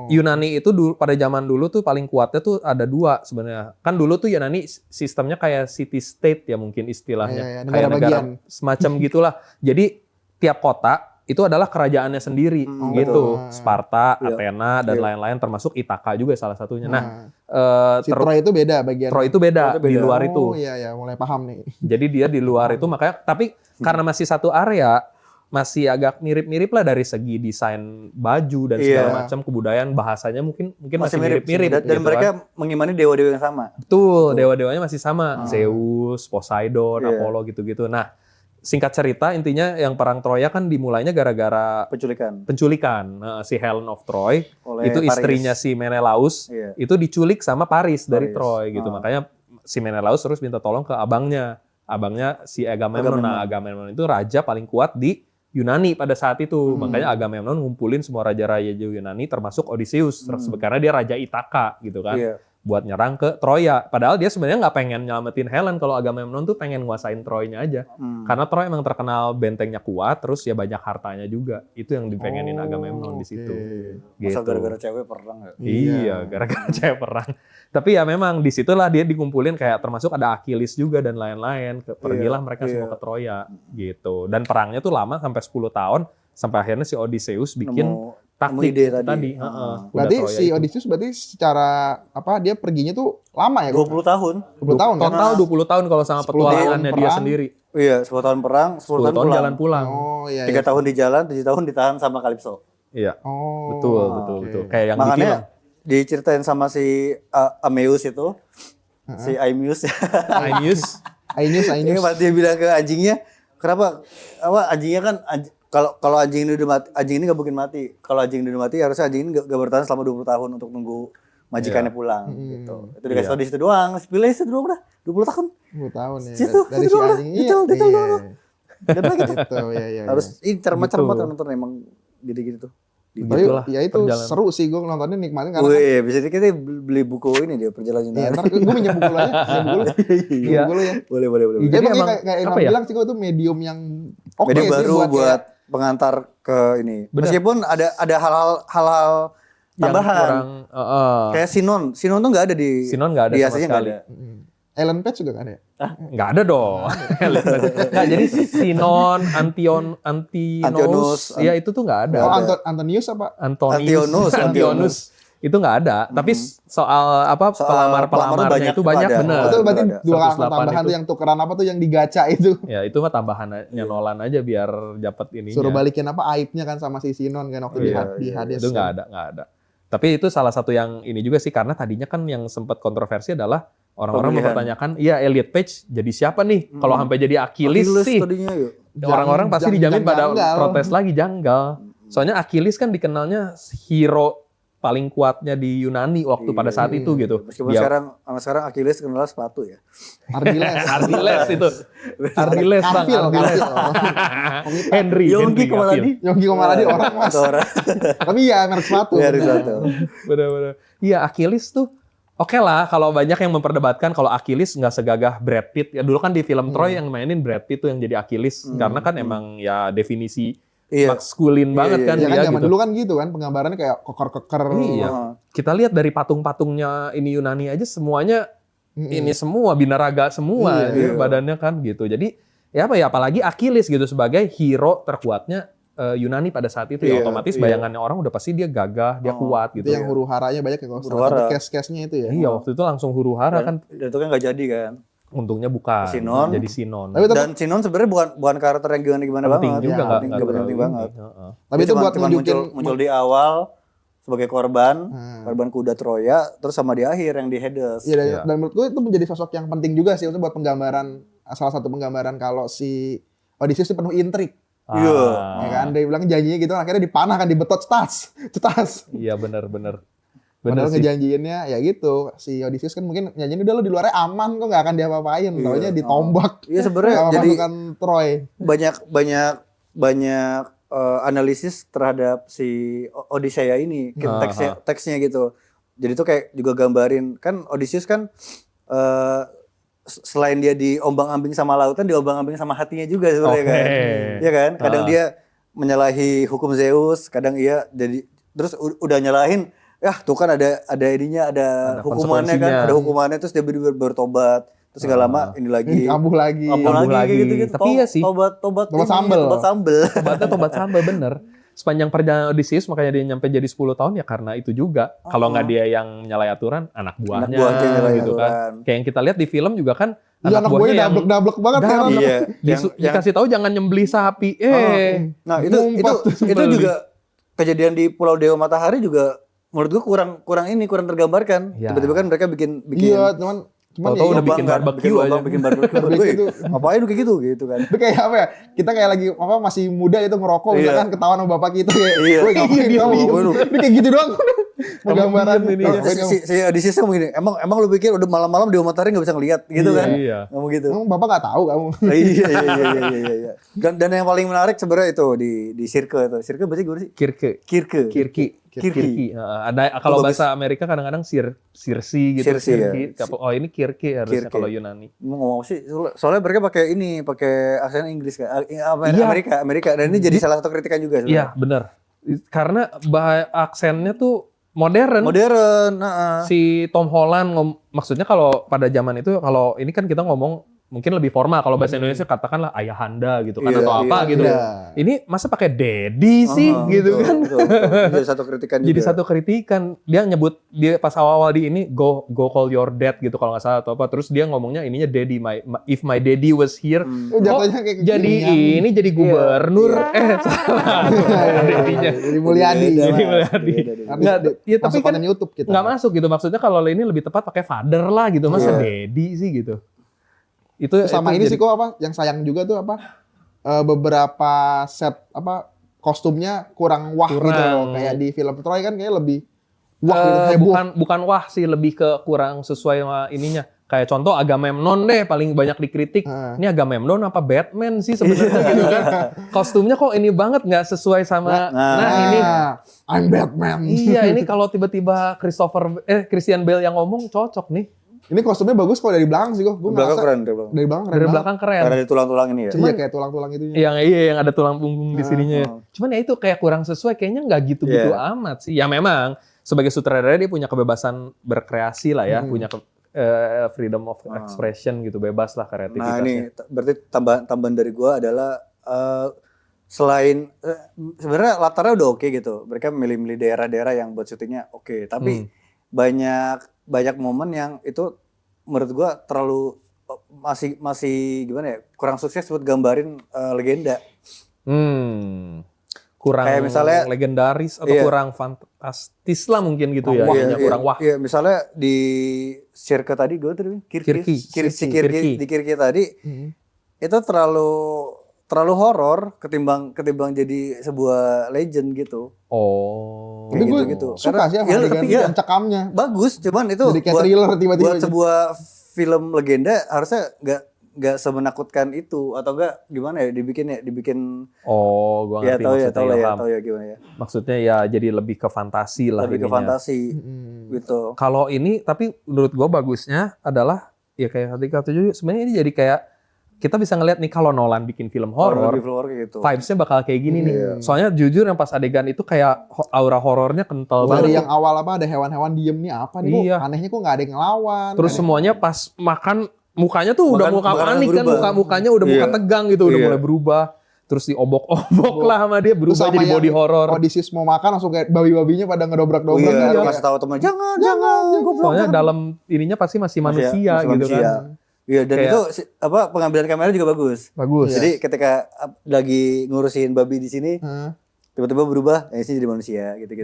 Yunani itu pada zaman dulu tuh paling kuatnya tuh ada 2 sebenarnya. Kan dulu tuh Yunani sistemnya kayak city state ya mungkin istilahnya. Kayak negara semacam gitulah. Jadi tiap kota itu adalah kerajaannya sendiri gitu. Sparta, Athena dan lain-lain termasuk Ithaka juga salah satunya. Si Troy itu beda bagian. Troy itu beda di luar itu. Oh iya mulai paham nih. Jadi dia di luar itu makanya tapi karena masih satu area masih agak mirip-mirip lah dari segi desain baju dan segala macam kebudayaan bahasanya mungkin masih mirip-mirip dan gitu mereka mengimani dewa-dewa yang sama. Betul. Dewa-dewanya masih sama. Zeus, Poseidon, Apollo gitu-gitu. Nah, singkat cerita intinya yang perang Troya kan dimulainya gara-gara penculikan. Si Helen of Troy itu istrinya si Menelaus itu diculik sama Paris dari Troy gitu. Makanya si Menelaus terus minta tolong ke abangnya si Agamemnon. Nah, Agamemnon itu raja paling kuat di Yunani pada saat itu. Makanya Agamemnon ngumpulin semua raja-raja Yunani termasuk Odysseus karena dia raja Ithaka gitu kan. buat nyerang ke Troya. Padahal dia sebenarnya nggak pengen nyelamatin Helen. Kalau Agamemnon tuh pengen nguasain Troy-nya aja. Karena Troy emang terkenal bentengnya kuat, terus ya banyak hartanya juga. Itu yang dipengenin Agamemnon di situ. Masa Gitu. gara-gara cewek perang ya? Iya, gara-gara cewek perang. Tapi ya memang di situlah dia dikumpulin kayak termasuk ada Achilles juga dan lain-lain. Pergilah mereka semua ke Troya gitu. Dan perangnya tuh lama sampai 10 tahun sampai akhirnya si Odysseus bikin taktik ide tadi. Berarti si Odysseus berarti secara dia perginya tuh lama ya? 20 tahun. 20 tahun kan? Total 20 tahun kalau sama 10 petualangannya tahun dia perang. sendiri. Iya, 10 tahun perang, 10 tahun pulang. jalan pulang. Oh iya. 3 tahun di jalan, 7 tahun ditahan sama Calypso. Iya. Oh. Betul. Kayak yang di film. Makanya diceritain sama si Aeneas itu, si Aeneas. Aeneas. Ini pas dia bilang ke anjingnya, kenapa anjingnya kan kalau anjing ini udah mati, anjing ini gak mungkin mati. Kalau anjing ini udah mati, harusnya anjing ini gak bertahan selama 20 tahun untuk nunggu majikannya pulang gitu. Itu dikasih tau di situ doang. Pilih itu doang udah 20 tahun. 20 tahun ya. Situ, Dari situ si doang. anjing Detail doang. Dan gitu. Gitu, ya. Harus ini cermat-cermat Gitu. nonton emang gitu-gitu tuh. Tapi Gitulah ya itu perjalanan. seru sih gue nontonnya nikmatin karena Wih, bisa kita beli buku ini dia perjalanan ya, Yunani. ntar gue minjem buku lu aja, minjem buku lu. Iya. Buku lu ya. Boleh. Iya. Jadi emang, kayak apa Ilham ya? bilang sih gue itu medium yang oke Media sih baru buat kayak- pengantar ke ini. Bener. Meskipun ada hal-hal yang tambahan. kurang, Kayak Sinon tuh nggak ada di Sinon nggak ada di sama aslinya sekali. nggak ada. Ellen Page juga kan ya? Nggak ada dong. Nggak, jadi Sinon, Antionus, ya itu tuh nggak ada. Oh Antonius apa? Antionus. Itu nggak ada. Tapi soal pelamar-pelamarnya itu banyak ada. bener. Itu berarti ada. 2 karakter 108 tambahan itu. tuh yang tukeran apa tuh yang digaca itu. Ya itu mah tambahannya Nolan aja biar dapat ininya. Suruh balikin apa aibnya kan sama si Sinon kan waktu di Hades. Itu nggak ada. Tapi itu salah satu yang ini juga sih karena tadinya kan yang sempat kontroversi adalah orang-orang Pemilihan. mempertanyakan, iya Elliot Page jadi siapa nih? Kalau sampai jadi Achilles sih, tadinya yuk. orang-orang pasti dijamin pada janggal. protes lagi janggal. Soalnya Achilles kan dikenalnya hero paling kuatnya di Yunani waktu pada saat itu gitu. Meskipun Dia- sekarang Achilles kenal sepatu ya. Ardiles itu. Ardiles bang. Kafil. Henry. Yonggi Komaladi. Yonggi Komaladi orang mas. Atau orang. Tapi ya merek sepatu. Iya, bener. sepatu. Bener-bener. Iya Achilles tuh oke lah kalau banyak yang memperdebatkan kalau Achilles nggak segagah Brad Pitt. Ya dulu kan di film Troy yang mainin Brad Pitt tuh yang jadi Achilles. Karena kan emang ya definisi Iya. maskulin banget kan Ya kan dia zaman gitu. dulu kan gitu kan penggambarannya kayak keker-keker. Iya. Kita lihat dari patung-patungnya ini Yunani aja semuanya ini semua binaraga semua Iya. badannya kan gitu. Jadi ya apa ya apalagi Achilles gitu sebagai hero terkuatnya Yunani pada saat itu ya Iya, otomatis iya. bayangannya orang udah pasti dia gagah, dia kuat gitu. Itu yang huru haranya banyak ya kalau Huru salah satu hara. case-case-nya itu ya. Iya waktu itu langsung huru hara kan Dan itu kan nggak jadi kan. untungnya bukan Sinon. jadi Sinon. Tapi tetap, Dan Sinon sebenarnya bukan karakter yang gimana penting banget. juga Ya, nggak penting terlalu banget. ini. Heeh. tapi itu buat cuman nunjukin muncul di awal sebagai korban kuda Troya, terus sama di akhir yang di Hades. Iya, Iya. dan menurut gue itu menjadi sosok yang penting juga sih untuk buat penggambaran salah satu penggambaran kalau si Odysseus itu penuh intrik. Iya. Ya kan dia bilang janjinya gitu akhirnya dipanah kan dibetot cetas. Iya benar. Padahal sih. ngejanjiinnya ya gitu. Si Odysseus kan mungkin nyanyiin udah lo di luarnya aman kok nggak akan diapa-apain. Taunya ditombak. Iya sebenarnya Sama jadi pasukan Troy. banyak analisis terhadap si Odysseia ini, teksnya gitu. Jadi tuh kayak juga gambarin kan Odysseus kan selain dia diombang-ambing sama lautan, diombang-ambing sama hatinya juga sebenarnya kan. Iya kan? Kadang dia menyalahi hukum Zeus, kadang iya jadi terus udah nyalahin tuh kan ada ininya, ada hukumannya kan, konsekuensinya. ada hukumannya terus dia bertobat. Terus gak lama ini lagi Kambuh lagi. kambuh lagi gitu. Tapi iya sih. Tobat sambel. Tobat sambel. Tobat sambal bener. Sepanjang perjalanan Odysseus makanya dia nyampe jadi 10 tahun ya karena itu juga. Kalau nggak dia yang nyalahi aturan, anak buahnya buahnya nyalahi gitu aturan. kan. Kayak yang kita lihat di film juga kan Iya anak buahnya dablek-dablek banget kan. Iya. dikasih tahu jangan nyembeli sapi. Nah, itu juga kejadian di Pulau Dewa Matahari juga menurut gua kurang tergambarkan. Ya. Tiba-tiba kan mereka bikin Iya, cuman Tahu-tahu ya, udah bikin barbecue aja. Bikin barbecue. Gitu. Ngapain lu kayak gitu kan. itu kayak apa ya? Kita kayak lagi masih muda itu ngerokok Iya. misalkan ketahuan sama bapak kita kayak, Iya. "Woi, ngapain kamu?" Ngapain lu? Ini kayak gitu doang. Penggambaran ini. Si Odysseus ngomong gini, emang lu pikir udah malam-malam di matahari nggak bisa ngelihat gitu kan? Iya. Ngomong gitu. Emang bapak nggak tahu kamu? Iya. Dan yang paling menarik sebenarnya itu di Circe itu. Circe berarti gimana sih? Kirke. Ada kalau bahasa Amerika kadang-kadang Circe gitu. Circe, ya. Oh ini Kirke harusnya kalau Yunani. Ngomong sih, soalnya mereka pakai aksen Inggris kan, Amerika. Dan ini jadi salah satu kritikan juga sebenarnya. Iya benar. Karena aksennya tuh modern. Si Tom Holland maksudnya kalau pada zaman itu kalau ini kan kita ngomong mungkin lebih formal. Kalau bahasa Indonesia katakanlah ayahanda gitu kan atau apa gitu. Iya. Ini masa pakai daddy sih gitu kan. Betul. Jadi satu kritikan juga. Jadi satu kritikan. Dia nyebut dia pas awal-awal di ini go call your dad gitu kalau nggak salah atau apa. Terus dia ngomongnya ininya daddy if my daddy was here. Jatuhnya kayak Jadi ini jadi gubernur. Salah. Daddy-nya. Jadi Mulyadi. Ya tapi kan YouTube kita. Nggak masuk gitu. Maksudnya kalau ini lebih tepat pakai father lah gitu. Masa daddy sih gitu. Itu sama ini sih kok apa yang sayang juga tuh apa beberapa set kostumnya kurang gitu loh. Kayak di film Troy kan kayak lebih wah gitu, bukan wah sih, lebih ke kurang sesuai sama ininya. Kayak contoh Agamemnon deh paling banyak dikritik. Ini Agamemnon apa Batman sih sebenarnya gitu kan. Kostumnya kok ini banget nggak sesuai sama ini I'm Batman. Iya, ini kalau tiba-tiba Christian Bale yang ngomong cocok nih. Ini kostumnya bagus kok dari belakang sih kok. Dari belakang keren. Dari belakang keren. Karena ada tulang-tulang ini ya. Cuman kayak tulang-tulang itu. Yang ada tulang punggung di sininya. Cuman ya itu kayak kurang sesuai. Kayaknya nggak gitu-gitu amat sih. Ya memang sebagai sutradara dia punya kebebasan berkreasi lah ya, punya freedom of expression gitu, bebas lah kreativitasnya. Nah ini berarti tambahan dari gua adalah selain sebenarnya latarnya udah oke gitu. Mereka milih-milih daerah-daerah yang buat syutingnya oke. Tapi banyak momen yang itu menurut gua terlalu masih gimana ya, kurang sukses buat gambarin legenda. Kurang kayak misalnya legendaris atau kurang fantastis lah mungkin gitu ya. Kurang wah. Iya, misalnya di Circe tadi gue tadi di Kirke tadi itu terlalu horor ketimbang jadi sebuah legend gitu. Oh. Tapi gue gitu. Suka sih yang cekamnya. Bagus, cuman itu jadi kayak thriller tiba-tiba. Buat sebuah film legenda harusnya nggak semenakutkan itu, atau enggak gimana ya dibikin gua ngerti tahu ya gimana ya. Maksudnya ya jadi lebih ke fantasi lah. Lebih ke fantasi gitu. Kalau ini tapi menurut gua bagusnya adalah ya kayak kata juga sebenarnya ini jadi kayak kita bisa ngeliat nih kalau Nolan bikin film horor gitu. Vibes-nya bakal kayak gini nih. Soalnya jujur yang pas adegan itu kayak aura horornya kental banget. Dari yang awal ada hewan-hewan diem nih apa nih anehnya kok nggak ada yang ngelawan. Terus semuanya pas makan mukanya tuh udah muka panik kan, mukanya udah muka tegang gitu, udah mulai berubah. Terus diobok-obok lah sama dia, berubah jadi body horror. Odysseus mau makan langsung kayak babi-babinya pada ngedobrak-dobrak. Iya, kasih tahu teman jangan. Soalnya dalam ininya pasti masih manusia gitu kan. Iya, dan kayak, itu pengambilan kamera juga bagus. Jadi ketika lagi ngurusin babi di sini, tiba-tiba berubah, sih jadi manusia gitu.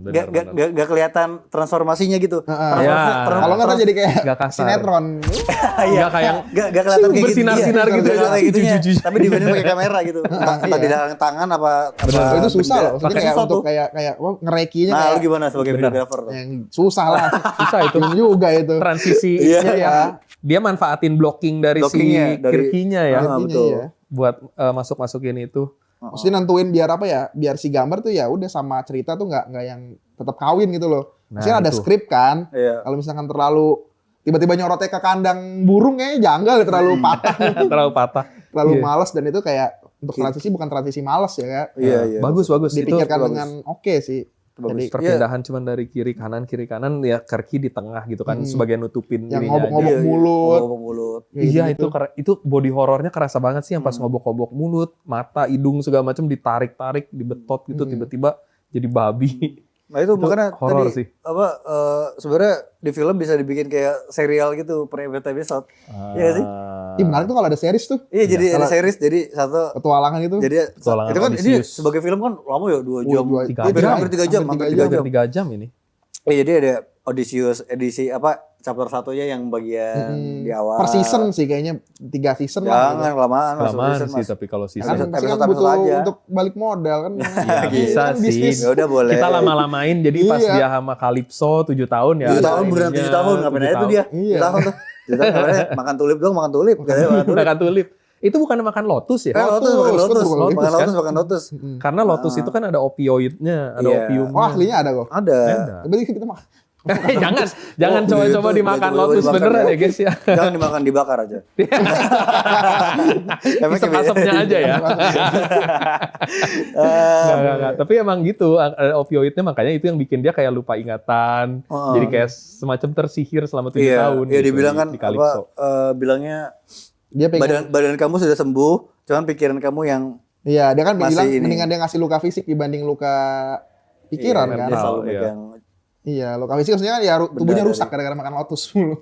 Gak kelihatan transformasinya gitu. Kalau nggak jadi kayak sinetron. Gak kelihatan kayak bersinar-sinar gitu. Tapi dibanding pakai kamera gitu. Entah di dalam tangan apa. Itu susah loh. Untuk kayak ngerekinya. Nah, lu gimana sebagai videographer? Susah lah. Susah itu juga itu. Transisi. Dia manfaatin blocking dari si kirkinya ya. Betul. Buat masuk-masukin itu. Mesti nentuin biar apa ya? Biar si gambar tuh ya udah sama cerita tuh nggak yang tetap kawin gitu loh. Maksudnya ada skrip kan. Kalau misalkan terlalu tiba-tiba nyorotnya ke kandang burung kayaknya janggal, terlalu patah. Terlalu malas, dan itu kayak untuk transisi bukan transisi malas ya kan. Iya. Bagus. Dipikirkan dengan oke sih. Jadi perpindahan cuma dari kiri kanan ya Kirke di tengah gitu kan sebagai nutupin yang dirinya ngobok mulut. Iya itu body horornya kerasa banget sih yang pas ngobok mulut, mata, hidung segala macam ditarik dibetot gitu tiba-tiba jadi babi. Nah itu makanya horror tadi sih. Sebenarnya di film bisa dibikin kayak serial gitu per episode. Iya sih? Iya menarik tuh kalau ada series tuh. Iya jadi ada series, jadi satu petualangan gitu. Jadi itu kan ini sebagai film kan lama ya 2 jam. Hampir 3 jam. Hampir 3 jam ini. Iya jadi ada Odysseus edisi chapter 1-nya yang bagian di awal. Per season sih kayaknya 3 season lah. Jangan kelamaan sih tapi kalau Kan season. pasti kan butuh untuk balik modal kan. Ya, bisa kan sih. bisnis. Ya udah boleh. Kita lama-lamain jadi pas dia sama Calypso 7 tahun ya. 7 tahun beneran 7 tahun ngapain aja tuh dia? 7 tahun tuh. 7 tahun ngapain aja? Makan tulip doang, makan tulip. Makan tulip. Itu bukan makan lotus ya? Lotus. Makan lotus. Karena lotus itu kan ada opioidnya, ada opiumnya. Oh, ahlinya ada kok. Ada. Berarti kita makan. Jangan coba-coba dimakan lotus beneran ya guys ya. Jangan dimakan, dibakar aja. Asap-asapnya aja ya. Enggak. Tapi emang gitu, ada opioidnya, makanya itu yang bikin dia kayak lupa ingatan. Jadi kayak semacam tersihir selama 7 tahun. Iya, gitu, dibilang kan di Calypso. bilangnya Dia pengen badan kamu sudah sembuh, cuman pikiran kamu yang iya, dia kan bilang ini. mendingan dia ngasih luka fisik dibanding luka pikiran kan. Dia selalu Iya. megang. Iya, luka fisik maksudnya kan ya tubuhnya Benda rusak gara-gara makan lotus mulu.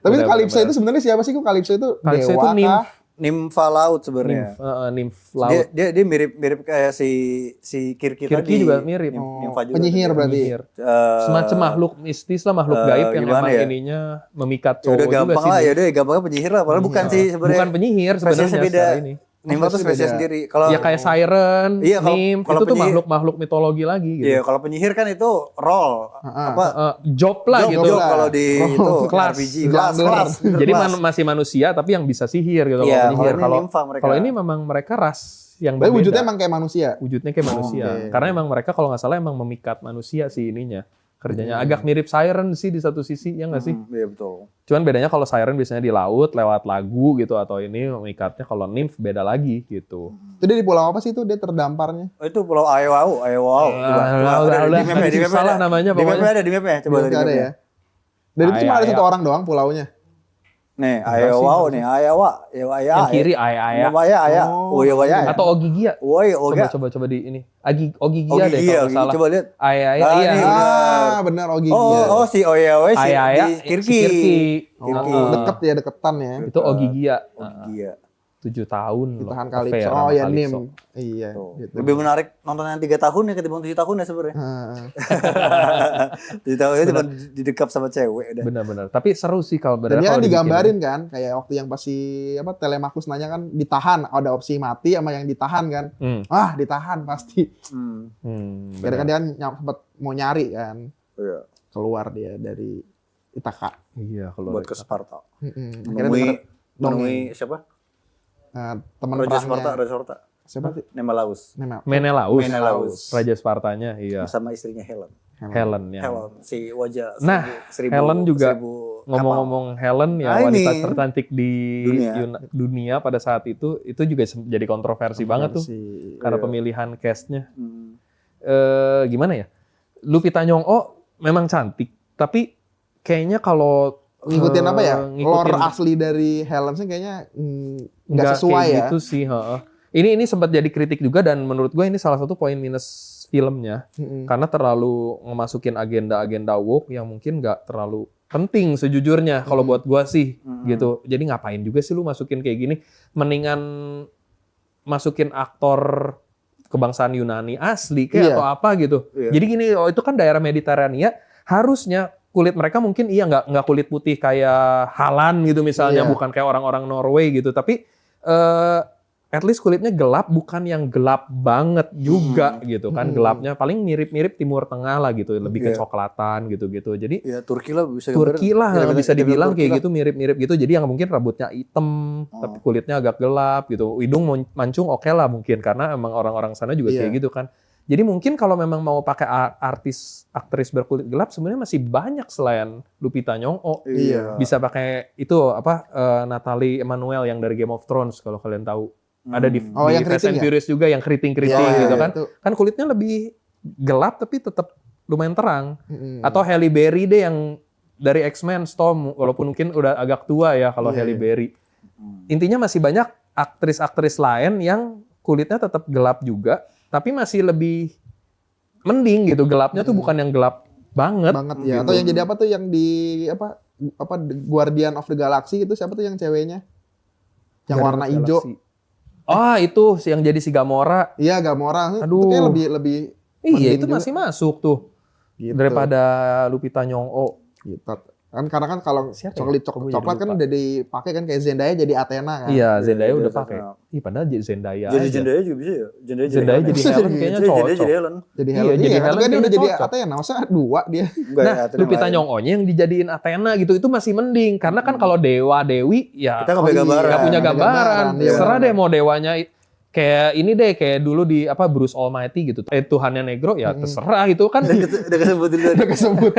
Tapi itu Calypso itu sebenarnya siapa sih? Calypso itu Calypso dewa itu kah? Nimfa laut sebenarnya. Nymph laut. Dia mirip kayak si Kirki tadi. Kirki juga mirip. Nimfa juga. Penyihir berarti. Penyihir. Semacam makhluk mistis lah, makhluk gaib yang emang ininya memikat Ya cowok udah gampang juga lah, sih. ya udah gampangnya penyihir lah. Padahal bukan sih sebenarnya. Bukan penyihir sebenarnya Spesiesnya beda. secara ini. Nimfa tuh spesies sendiri. Kalau Ya kayak siren, Iya, nymph, kalau itu tuh penyihir- makhluk mitologi lagi gitu. Iya, kalau penyihir kan itu role Job lah gitu. Job kalau di itu Kelas. RPG Kelas. Jadi masih manusia tapi yang bisa sihir gitu. Iya, Kalau penyihir. kalau ini nimfa mereka. Kalau ini memang mereka ras yang Tapi berbeda. wujudnya emang kayak manusia. Wujudnya kayak manusia. oke. Karena emang mereka kalau nggak salah emang memikat manusia sih ininya. Kerjanya agak mirip siren sih di satu sisi, ya nggak sih? Iya betul. Cuman bedanya kalau siren biasanya di laut lewat lagu gitu, atau ini memikatnya kalau nymph beda lagi gitu. Itu dia di pulau apa sih itu dia terdamparnya? Oh, itu Pulau Ayawau. Udah, susah lah namanya Di pokoknya. mapnya ada, di mapnya. Coba Dia dari ada mapnya. ya. Dan itu cuma ada satu orang doang pulaunya. Nih, Ayawau nih, Ayawa. Yang kiri Aya. Aya. Oh. Oh, ya. Atau Ogigia. Woi, Oga. Coba di ini. Ogigia deh Ogigia, kalau nggak salah. coba lihat. Aya, Ah, iya. nih. Benar Ogi. Oh, si Oyawe si Aya, di Kirki. Kirki. Deket ya, deketan ya. Itu Ogigia. Ogigia. 7 tahun loh. Ditahan Affair Calypso. sama Oh ya Calypso. Nim. Iya. Tuh. Gitu. Lebih menarik nonton yang 3 tahun ya ketimbang 7 tahun ya sebenarnya. Heeh. 7 tahun itu cuma didekap sama cewek udah. Benar-benar. Tapi seru sih kalau Dan benar dia kan kalau digambarin kan, kayak waktu yang pasti Telemakus nanya kan ditahan, ada opsi mati sama yang ditahan kan. Ah, ditahan pasti. Karena kan dia kan sempat mau nyari kan, Iya. keluar dia dari Ithaka. Iya, kalau Buat ke Sparta. Akhirnya Menemui siapa? teman Raja Sparta, perangnya Raja Sparta. siapa sih? Nemalaus. Menelaus. Raja Spartanya, iya. Bersama istrinya Helen. Helen ya. Helen, si wajah Nah, Helen juga ngomong-ngomong Helen ya, wanita tercantik di dunia pada saat itu juga jadi kontroversi banget tuh karena pemilihan cast-nya. Gimana ya? Lupita Nyong'o memang cantik, tapi kayaknya kalau ngikutin apa ya? ngikutin- Lore asli dari Helen sih kayaknya nggak sesuai kayak ya. gitu sih, heeh. Ini sempat jadi kritik juga dan menurut gue ini salah satu poin minus filmnya karena terlalu ngemasukin agenda-agenda woke yang mungkin nggak terlalu penting sejujurnya kalau buat gue sih gitu. Jadi ngapain juga sih lu masukin kayak gini? Mendingan masukin aktor kebangsaan Yunani asli kayak atau apa gitu. Jadi gini, itu kan daerah Mediterania, harusnya kulit mereka mungkin nggak kulit putih kayak Halan gitu misalnya, bukan kayak orang-orang Norway gitu, tapi at least kulitnya gelap, bukan yang gelap banget juga gitu kan. Gelapnya paling mirip-mirip Timur Tengah lah gitu, lebih kecoklatan gitu-gitu. Jadi ya Turki lah bisa bisa dibilang kayak gitu, mirip-mirip gitu. Jadi yang mungkin rambutnya hitam tapi kulitnya agak gelap gitu. Hidung mancung oke lah mungkin karena emang orang-orang sana juga kayak gitu kan. Jadi mungkin kalau memang mau pakai aktris berkulit gelap sebenarnya masih banyak selain Lupita Nyong'o. Bisa pakai itu Natalie Emmanuel yang dari Game of Thrones kalau kalian tahu. Ada di yang Fast and keriting Furious juga yang keriting-keriting gitu kan. Kan kulitnya lebih gelap tapi tetap lumayan terang. Atau Halle Berry deh yang dari X-Men Storm, walaupun mungkin udah agak tua ya kalau Halle Berry. Intinya masih banyak aktris-aktris lain yang kulitnya tetap gelap juga, tapi masih lebih mending gitu. Gelapnya tuh bukan yang gelap banget ya. Atau yang jadi apa tuh yang di apa Guardian of the Galaxy itu siapa tuh yang ceweknya? Yang warna hijau. Itu yang jadi si Gamora. Iya, Gamora. Aduh. Itu kayak lebih Iya, itu masih masuk tuh. Gitu. Daripada Lupita Nyong'o. Gitu. Kan karena kan kalau coklat kan udah dipakai kan kayak Zendaya jadi Athena kan. Iya, Zendaya udah pakai. Ih, padahal jadi Zendaya jadi aja. Zendaya juga bisa ya. Zendaya jadi Helen kayaknya cocok. Jadi Helen. Jadi Helen. Iya, Helen kan dia udah jadi cocok. Athena, masa 2 dia. Nah, Lupita Nyong'o-nya yang dijadiin Athena gitu, itu masih mending. Karena kan kalau Dewa Dewi ya kita nggak punya gambaran. Serah deh mau dewanya kayak ini deh, kayak dulu di Bruce Almighty gitu. Tuhannya negro ya terserah itu kan. Udah kesebut.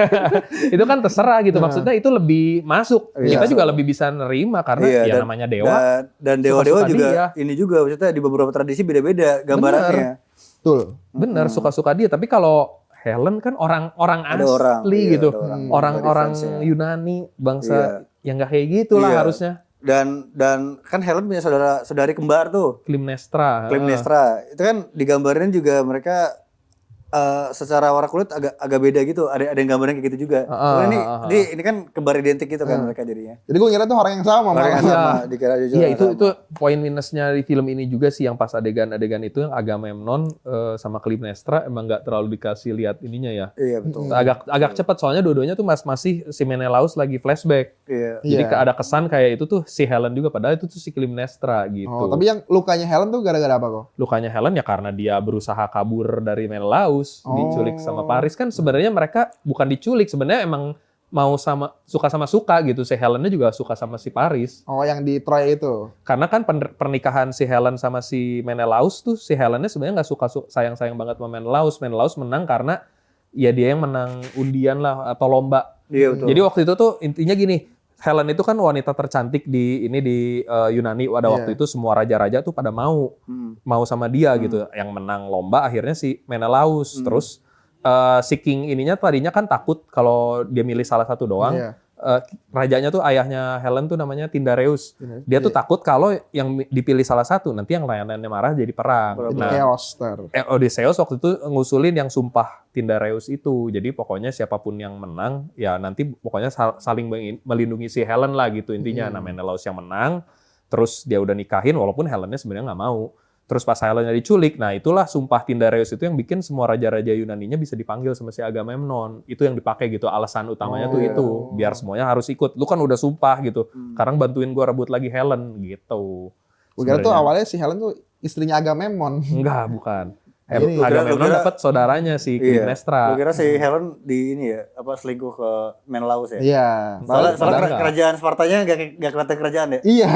Itu kan terserah gitu. Maksudnya itu lebih masuk. Kita juga lebih bisa nerima karena ya namanya dewa. Dan dewa-dewa juga ini juga maksudnya di beberapa tradisi beda-beda gambarannya. Betul. Bener, suka-suka dia. Tapi kalau Helen kan orang asli gitu. Orang-orang Yunani, bangsa yang nggak kayak gitu lah harusnya. Dan kan Helen punya saudari kembar tuh. Klimnestra. Itu kan digambarin juga mereka secara warna kulit agak beda gitu. Ada yang gambarnya kayak gitu juga. Ini kan kembar identik gitu kan mereka jadinya. Jadi gue kira tuh orang yang sama. Dikira aja iya, itu poin minusnya di film ini juga sih, yang pas adegan-adegan itu yang Agamemnon sama Klimnestra emang nggak terlalu dikasih lihat ininya ya. Iya betul. Agak cepat soalnya dua-duanya tuh masih si Menelaus lagi flashback. Iya. Jadi ada kesan kayak itu tuh si Helen juga, padahal itu tuh si Klimnestra gitu. Oh, tapi yang lukanya Helen tuh gara-gara apa kok? Lukanya Helen ya karena dia berusaha kabur dari Menelaus, diculik sama Paris. Kan sebenarnya mereka bukan diculik, sebenarnya emang mau suka gitu. Si Helennya juga suka sama si Paris. Oh, yang di Troy itu. Karena kan pernikahan si Helen sama si Menelaus tuh, si Helennya sebenarnya nggak suka sayang-sayang banget sama Menelaus. Menelaus menang karena ya dia yang menang undian lah atau lomba. Iya, betul. Jadi waktu itu tuh intinya gini, Helen itu kan wanita tercantik di Yunani. Waktu itu semua raja-raja tuh pada mau sama dia gitu. Yang menang lomba akhirnya si Menelaus. Terus si king ininya tadinya kan takut kalau dia milih salah satu doang. Rajanya tuh ayahnya Helen tuh namanya Tyndareus. Dia tuh takut kalau yang dipilih salah satu nanti yang layanannya marah jadi perang. Chaos. Odysseus waktu itu ngusulin yang sumpah Tyndareus itu. Jadi pokoknya siapapun yang menang ya nanti pokoknya saling melindungi si Helen lah gitu intinya. Nah, Menelaus yang menang, terus dia udah nikahin walaupun Helennya sebenarnya nggak mau. Terus pas Helennya diculik, nah itulah sumpah Tyndareus itu yang bikin semua raja-raja Yunaninya bisa dipanggil sama si Agamemnon. Itu yang dipakai gitu, alasan utamanya tuh itu. Biar semuanya harus ikut. Lu kan udah sumpah gitu, sekarang bantuin gua rebut lagi Helen gitu. Gue kira tuh awalnya si Helen tuh istrinya Agamemnon. Enggak, bukan. Agamemnon dapat saudaranya si Klimnestra. Gue kira si Helen selingkuh ke Menelaus ya. Iya. Soalnya kerajaan Spartanya gak kelihatan kerajaan ya. Iya.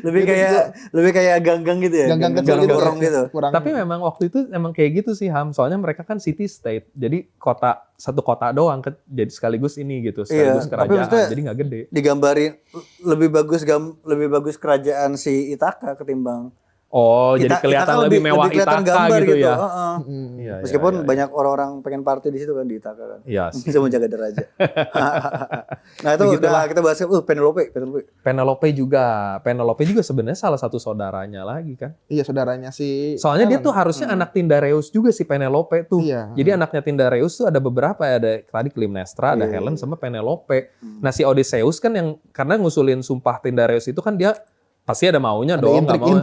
lebih kayak gang-gang gitu ya. Gang-gang kecil gitu. Tapi memang waktu itu emang kayak gitu sih Ham. Soalnya mereka kan city state. Jadi satu kota doang jadi sekaligus ini gitu. Sekaligus kerajaan. Jadi nggak gede. Digambarin lebih bagus kerajaan si Ithaka ketimbang. Oh, jadi kelihatan lebih mewah Ithaka gitu ya. Iya, meskipun banyak orang-orang pengen party di situ kan di Ithaka kan. Iya. Bisa menjaga deraja. Nah, itu udah kita bahas Penelope juga sebenarnya salah satu saudaranya lagi kan. Iya, saudaranya si Soalnya Helen. Dia tuh harusnya anak Tyndareus juga si Penelope tuh. Iya. Jadi anaknya Tyndareus tuh ada beberapa ya, ada tadi Klimnestra, ada Helen sama Penelope. Nah, si Odysseus kan yang karena ngusulin sumpah Tyndareus itu kan dia pasti ada maunya dong, nggak mau.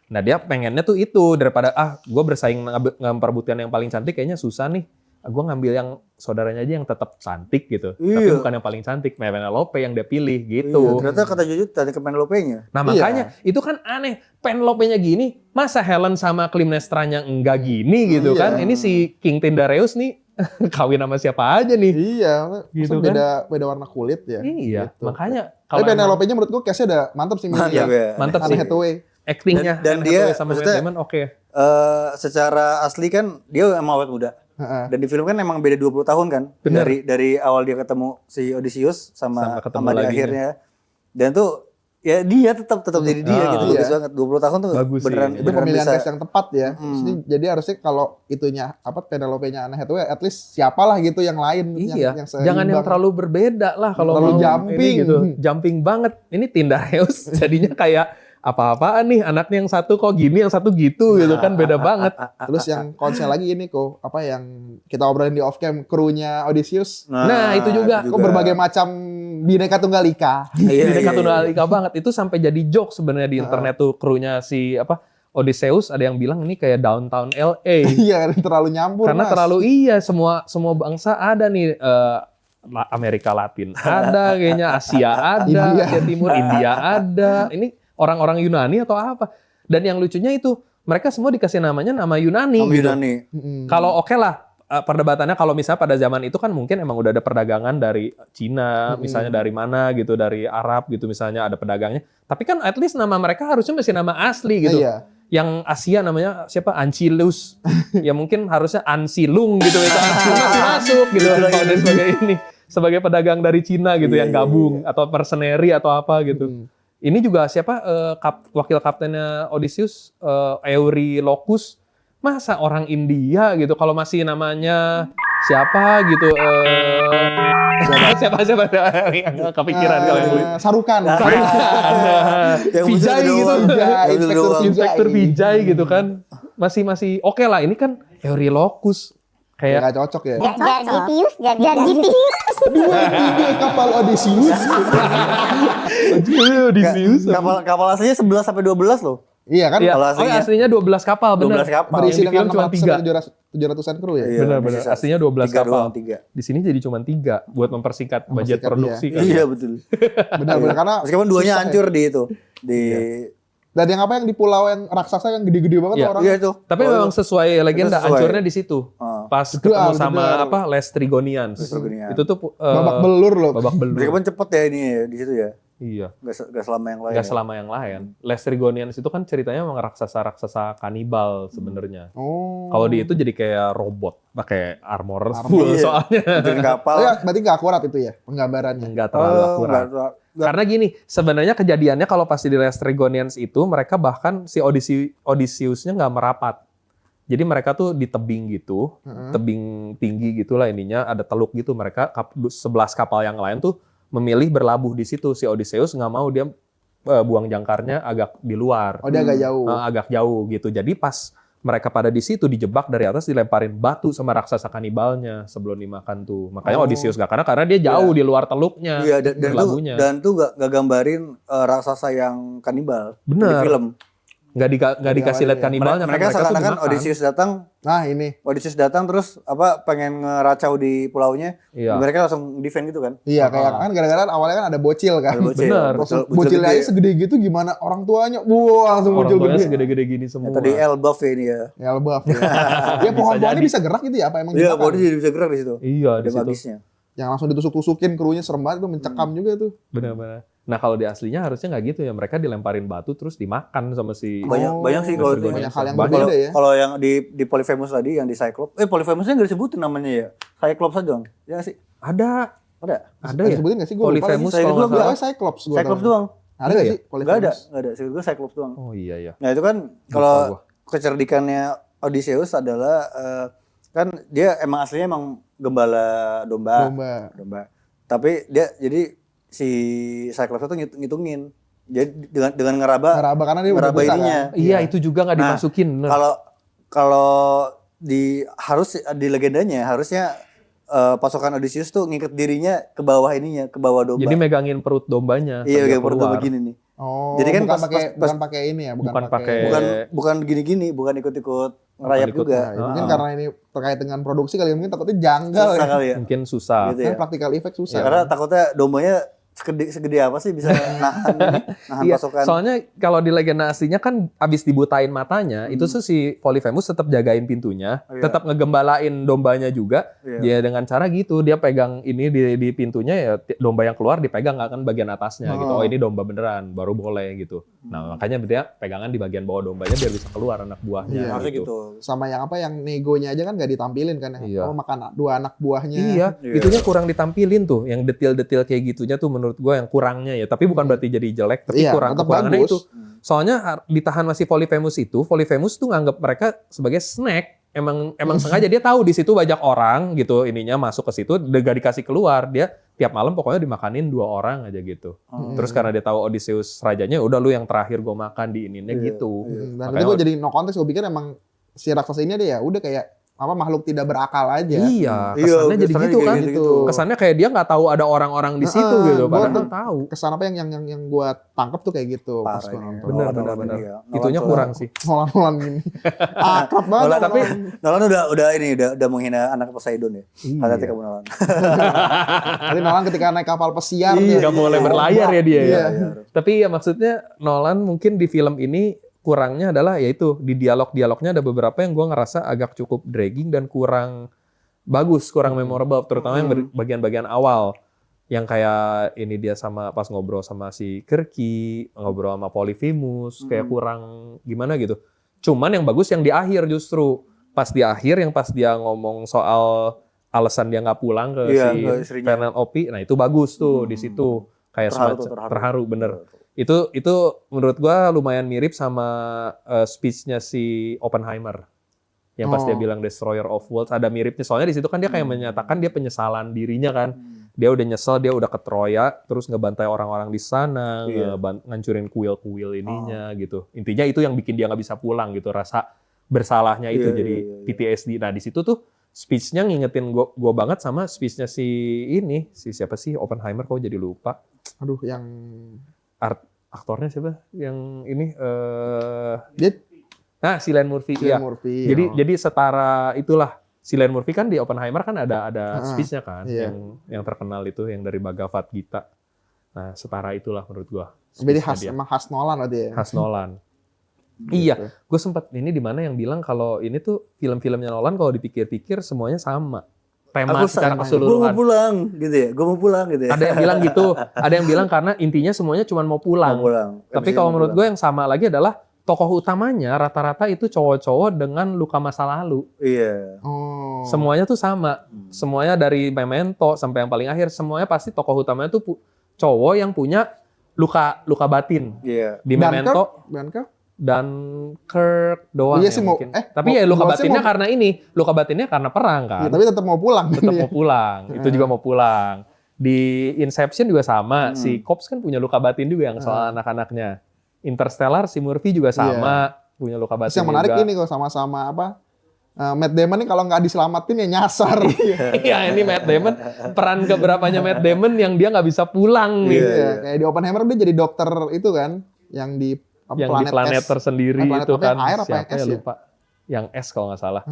Nah, dia pengennya tuh itu daripada gue bersaing memperebutkan yang paling cantik kayaknya susah nih. Gue ngambil yang saudaranya aja yang tetap cantik gitu. Tapi bukan yang paling cantik, Penelope yang dia pilih gitu. Ternyata kata Jujut tadi ke Penelope-nya. Nah, makanya itu kan aneh. Penelope-nya gini, masa Helen sama Klimnestranya enggak gini gitu kan. Ini si King Tyndareus nih kawin sama siapa aja nih. Iya, gitu kan. Beda warna kulit ya. Iya, gitu. Makanya tapi Penelope-nya menurut gue case-nya udah mantap sih. Mantap sih. Hathaway. Acting-nya dan dia sama Matt Damon oke. Secara asli kan dia emang awet muda. Dan di film kan emang beda 20 tahun kan. Dari awal dia ketemu si Odysseus sama di akhirnya. Dan tuh ya dia tetap jadi dia gitu. Bagus banget. 20 tahun tuh bagus beneran itu pemilihan cast yang tepat ya. Jadi harusnya kalau itunya Penelope-nya Anne Hathaway, at least siapalah gitu yang lain. Iya. Yang jangan yang terlalu berbeda lah kalau terlalu jumping gitu. Jumping banget. Ini Tyndareus jadinya kayak apa-apaan nih, anaknya yang satu kok gini, yang satu gitu gitu kan, beda banget. Terus yang konser lagi ini kok yang kita obrolin di off cam, krunya Odysseus. Nah, itu juga. Kok berbagai macam bineka tunggal ika. Bineka tunggal ika banget. Itu sampai jadi joke sebenarnya di internet tuh, krunya si Odysseus, ada yang bilang ini kayak downtown LA. Iya, terlalu nyampur. Karena terlalu semua bangsa ada nih. Amerika Latin ada, kayaknya Asia ada, India. Asia Timur, India ada. Ini orang-orang Yunani atau apa? Dan yang lucunya itu mereka semua dikasih namanya nama Yunani. Nama gitu. Yunani. Kalau oke lah perdebatannya kalau misalnya pada zaman itu kan mungkin emang udah ada perdagangan dari Cina, misalnya dari mana gitu, dari Arab gitu misalnya ada pedagangnya. Tapi kan at least nama mereka harusnya masih nama asli gitu. Iya. Yang Asia namanya siapa? Ancilus. Ya mungkin harusnya Ansilung gitu. Itu Ansilung masih masuk gitu. Kalau dia sebagai ini, sebagai pedagang dari Cina gitu yang gabung atau mercenary atau apa gitu. Ini juga siapa wakil kaptennya Odysseus, Eurylochus. Masa orang India gitu kalau masih namanya siapa gitu siapa yang kepikiran kalau yang Sarukan. Vijay gitu. Inspektur Vijay Hmm. gitu kan. Masih oke lah. Ini kan Eurylochus kayak Gak cocok ya. Jargitius. Dua kapal Odysseus. Odysseus. Kapal aslinya 11 sampai 12 loh. Iya kan? Iya. Kalau Oh, aslinya aslinya 12 kapal, benar. 12 kapal. Berisi Yang di dengan film cuma 3. 700-an kru ya? Iya, Benar-benar. bisa. Aslinya 12 Tiga kapal. doang, 3. Di sini jadi cuma 3 buat mempersingkat budget Mempersingkat, produksi kan. Iya betul. Benar-benar karena Meskipun duanya susah hancur di itu. Di Dan yang apa yang di pulau yang raksasa yang gede-gede banget Iya. tuh orang. Iya itu. Tapi memang sesuai legenda, sesuai. hancurnya di situ. Pas ketemu sama benar. Lestrigonians. Lestrigonians. Itu tuh Babak belur loh. babak belur. Meskipun cepet ya ini ya, di situ ya. Iya. Gak selama yang lain. Nggak selama yang lain. Lestrigonians itu kan ceritanya memang raksasa-raksasa kanibal sebenarnya. Oh. Kalau di itu jadi kayak robot, pakai armor full Iya. soalnya. Dari kapal. Oh ya, berarti gak akurat itu ya penggambarannya. Nggak terlalu akurat. enggak. Karena gini, sebenarnya kejadiannya kalau pas di Lestrigonians itu mereka bahkan si Odysseus-nya nggak merapat. Jadi mereka tuh di tebing gitu, tebing tinggi gitulah ininya, ada teluk gitu. Mereka 11 kapal yang lain tuh memilih berlabuh di situ. Si Odysseus nggak mau, dia buang jangkarnya agak di luar. Oh dia agak jauh. Agak jauh gitu. Jadi pas mereka pada di situ dijebak dari atas, dilemparin batu sama raksasa kanibalnya sebelum dimakan tuh. Makanya Odysseus gak karena dia jauh di luar teluknya. Iya dan berlabuhnya. tuh gak gambarin raksasa yang kanibal di Bener. film. Nggak dikasih lihat kanibalnya. Mereka tuh seakan-akan dimakan. Odysseus datang terus pengen ngeracau di pulaunya. Iya. Mereka langsung defend gitu kan. Iya kayak kan gara-gara awalnya kan ada bocil kan. Ada bocil. Bener. Bocilnya aja segede gitu gimana orang tuanya. Wah langsung Orang muncul tuanya gede. segede-gede gini semua. Tadi Elbaf ya ini ya. Ya lebaf ya. Ya pohon-pohonnya bisa gerak gitu ya apa emang Iya, dimakan? pohonnya jadi bisa gerak di situ. Iya, di Ada situ. magisnya. Yang langsung ditusuk-tusukin krunya serem banget tuh mencekam juga tuh. Benar-benar. Nah, kalau di aslinya harusnya nggak gitu ya. Mereka dilemparin batu terus dimakan sama si Banyak sih kalau itu. banyak hal yang Banyak. berbeda ya. Kalau yang di Polyphemus tadi yang di Cyclops, Polyphemusnya nggak disebutin namanya ya. Cyclops aja dong. Ya nggak sih? Ada ya. Disebutin nggak sih? Gua lupa Polyphemus lagi. kalau nggak Gua salah. tahu Cyclops. Gua Cyclops tahu. doang. Ada nggak Iya sih? Nggak ada. Seingat gue Cyclops doang. Oh iya ya. Nah itu kan kalau kecerdikannya Odysseus adalah kan dia emang aslinya emang gembala domba. Tapi dia jadi si Cyclops itu ngitungin. Jadi dengan ngeraba karena dia udah buta ininya. kan. Iya, itu juga nggak Nah, dimasukin. bener. Kalau di legendanya harusnya pasukan Odysseus tuh ngikat dirinya ke bawah ininya, ke bawah domba. Jadi megangin perut dombanya. Iya, sambil kayak perut domba keluar. gini nih. Oh, Jadi kan bukan pakai ini ya, Bukan pakai- bukan gini-gini, bukan ikut-ikut ngerayap ikut, juga. Nah, mungkin karena ini terkait dengan produksi kali ya, mungkin takutnya janggal Susah ya. kali ya. Mungkin susah. Gitu Kan ya. practical effect susah. Karena takutnya dombanya segede apa sih bisa nahan Iya, pasukan. soalnya kalau di legenda aslinya kan abis dibutain matanya, itu tuh si Polyphemus tetap jagain pintunya, Iya. tetap ngegembalain dombanya juga. Iya. Dia dengan cara gitu, dia pegang ini di pintunya ya domba yang keluar dipegang nggak kan bagian atasnya gitu. Oh ini domba beneran, baru boleh gitu. Nah makanya dia pegangan di bagian bawah dombanya biar bisa keluar anak buahnya. Iya, Harusnya gitu. gitu. Sama yang apa yang negonya aja kan gak ditampilin kan ya. Iya. Oh makan 2 anak buahnya. Iya, Iya. itunya kurang ditampilin tuh, yang detail-detail kayak gitunya tuh menurut gue yang kurangnya ya. Tapi bukan berarti jadi jelek, tapi Iya, tetap kekurangannya bagus. itu. Soalnya ditahan masih Polyphemus itu, Polyphemus tuh nganggap mereka sebagai snack. Emang sengaja dia tahu di situ banyak orang gitu, ininya masuk ke situ, gak dikasih keluar, dia tiap malam pokoknya dimakanin 2 orang aja gitu. Terus karena dia tahu Odysseus rajanya, udah lu yang terakhir gue makan di ininya gitu. Dan Makanya itu gue jadi no konteks, gue pikir emang si raksasa ini ada ya udah kayak makhluk tidak berakal aja. Iya, kesannya jadi gitu kan. Gitu. Kesannya kayak dia nggak tahu ada orang-orang di situ gitu, padahal tahu. Kesan apa yang gue tangkep tuh kayak gitu pas gue nonton. Benar. Itunya kurang sih. Nolan gini. Akrab banget. Tapi Nolan udah menghina anak Poseidon ya. Hati-hati kamu Nolan. Tadi Nolan ketika naik kapal pesiar nggak boleh berlayar ya dia ya. Iya. Tapi ya maksudnya Nolan mungkin di film ini kurangnya adalah yaitu di dialog-dialognya ada beberapa yang gue ngerasa agak cukup dragging dan kurang bagus, kurang memorable, terutama yang bagian-bagian awal yang kayak ini dia sama pas ngobrol sama si Kirky, ngobrol sama Polyphemus, kayak kurang gimana gitu. Cuman yang bagus yang di akhir justru pas di akhir yang pas dia ngomong soal alasan dia nggak pulang ke si Penelope, nah itu bagus tuh di situ kayak terharu bener. Itu menurut gua lumayan mirip sama speech-nya si Oppenheimer. Yang pas dia bilang Destroyer of Worlds, ada miripnya. Soalnya di situ kan dia kayak menyatakan dia penyesalan dirinya kan. Dia udah nyesel, dia udah ke Troya, terus ngebantai orang-orang di sana, ngancurin kuil-kuil ininya gitu. Intinya itu yang bikin dia nggak bisa pulang gitu, rasa bersalahnya itu jadi PTSD. Nah di situ tuh speech-nya ngingetin gua banget sama speech-nya si siapa sih Oppenheimer, kok jadi lupa. Aduh, yang aktornya siapa? Yang ini dia Cillian Murphy. Cillian Murphy. Jadi setara itulah. Cillian Murphy kan di Oppenheimer kan ada speech-nya kan yang terkenal itu yang dari Bhagavad Gita. Nah, setara itulah menurut gua. Jadi khas Nolan berarti ya. Khas Nolan. Iya, gue sempat ini di mana yang bilang kalau ini tuh film-filmnya Nolan kalau dipikir-pikir semuanya sama. Tema secara keseluruhan. Gue mau pulang gitu ya. Ada yang bilang gitu, ada yang bilang karena intinya semuanya cuma mau pulang. Tapi kalau menurut gue yang sama lagi adalah tokoh utamanya rata-rata itu cowok-cowok dengan luka masa lalu. Iya. Semuanya tuh sama. Semuanya dari Memento sampai yang paling akhir semuanya pasti tokoh utamanya tuh cowok yang punya luka batin. Iya. Di Memento dan Kirk doang ya mungkin. Tapi ya luka batinnya karena ini, luka batinnya karena perang kan. Ya, tapi tetap mau pulang. Mau pulang, itu juga mau pulang. Di Inception juga sama, si Cops kan punya luka batin juga yang soal anak-anaknya. Interstellar si Murphy juga sama, punya luka batin. Yang menarik ini kok sama-sama Matt Damon nih kalau nggak diselamatin ya nyasar. Iya ini Matt Damon, peran keberapanya Matt Damon yang dia nggak bisa pulang nih. Kayak di Oppenheimer dia jadi dokter itu kan, yang di planet tersendiri itu kan air apa siapa ya lupa yang S kalau nggak salah.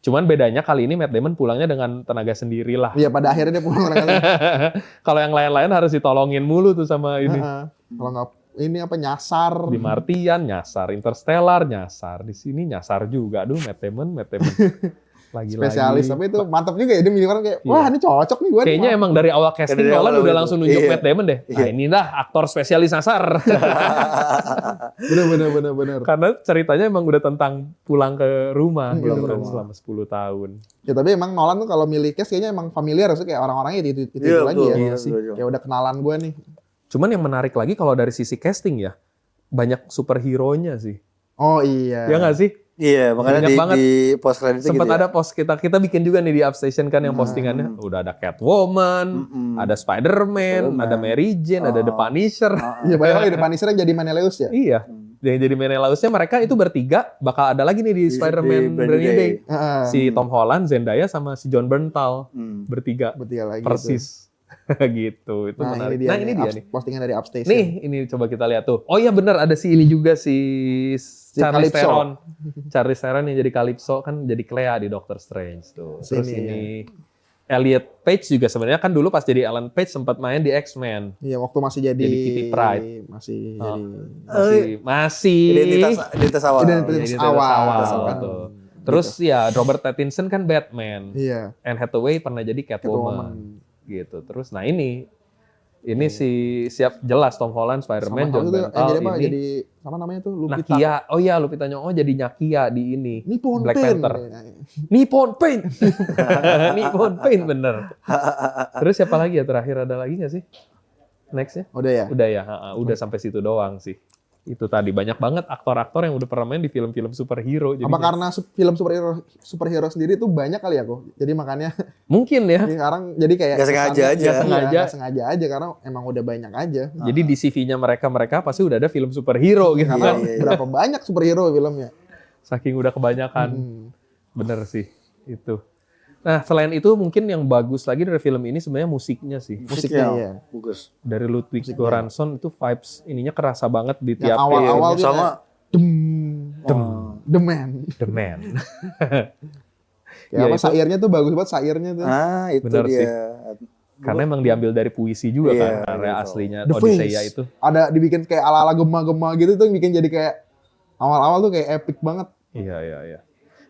Cuman bedanya kali ini Matt Damon pulangnya dengan tenaga sendiri lah. Iya pada akhirnya dia pulang. Kalau yang lain-lain harus ditolongin mulu tuh sama ini. Kalau nggak ini nyasar. Di Martian nyasar, Interstellar nyasar, di sini nyasar juga. Aduh Matt Damon. Lagi-lagi. Spesialis, tapi itu mantap juga ya. Dia milih orang kayak, wah ini cocok nih gue. Kayaknya emang dari awal casting Nolan udah langsung nunjuk Matt Damon deh. Nah inilah aktor spesialis nyasar. Bener. Karena ceritanya emang udah tentang pulang ke rumah gitu kan selama 10 tahun. Ya tapi emang Nolan tuh kalau milih cast kayaknya emang familiar sih kayak orang-orangnya itu lagi ya. Iya sih. Kayak udah kenalan gue nih. Cuman yang menarik lagi kalau dari sisi casting ya, banyak superhero-nya sih. Oh iya. Ya nggak sih? Iya, makanya di post credit sempat gitu ada post kita bikin juga nih di Upstation kan yang postingannya udah ada Catwoman, ada Spider-Man, ada Mary Jane, ada The Punisher. Iya, banyak The Punisher yang jadi Menelaus ya? Iya. Yang jadi Menelausnya mereka itu bertiga bakal ada lagi nih di Spider-Man Brand New Day. Si Tom Holland, Zendaya sama si John Bernthal. Bertiga lagi. Persis. Gitu, itu menarik. Ini dia nih. Postingan dari Upstation. Nih, ini coba kita lihat tuh. Oh iya bener, ada si ini juga si Charlize Theron. Charlize Theron yang jadi Calypso kan jadi Clea di Doctor Strange tuh. Terus ini Elliot Page juga sebenarnya kan dulu pas jadi Ellen Page sempat main di X-Men. Iya, waktu masih jadi Kitty Pryde. Masih identitas awal. Identitas awal tuh. Terus ya Robert Pattinson kan Batman. Iya. Anne Hathaway pernah jadi Catwoman. Gitu. Terus nah ini si siap jelas Tom Holland Spider-Man, John Bernthal ini jadi sama namanya tuh Lupita. Nakia. Oh iya Lupita Nyong'o jadi Nakia di ini. Nippon Black Paint. Panther. Nippon Paint. Nippon Paint bener. Terus siapa lagi ya terakhir ada lagi nggak sih? Nextnya? Udah ya. Udah sampai situ doang sih. Itu tadi banyak banget aktor-aktor yang udah pernah main di film-film superhero. Apa karena film superhero sendiri tuh banyak kali ya kok? Jadi makanya mungkin ya. Sekarang jadi kayak nggak sengaja aja karena emang udah banyak aja. Jadi di CV-nya mereka pasti udah ada film superhero gitu kan. Berapa banyak superhero filmnya? Saking udah kebanyakan. Bener sih. Itu. Nah, selain itu mungkin yang bagus lagi dari film ini sebenarnya musiknya sih. Musiknya ya. Bagus. Dari Ludwig Göransson itu vibes ininya kerasa banget di tiap awal-awal Iya, sama The Man. The Man. Ya, apa syairnya tuh bagus banget syairnya tuh. itu Bener dia. sih. Karena emang diambil dari puisi juga Iya, kan, area gitu. aslinya The Odisseia Face. itu. Ada dibikin kayak ala-ala gema-gema gitu tuh bikin jadi kayak awal-awal tuh kayak epic banget. Iya.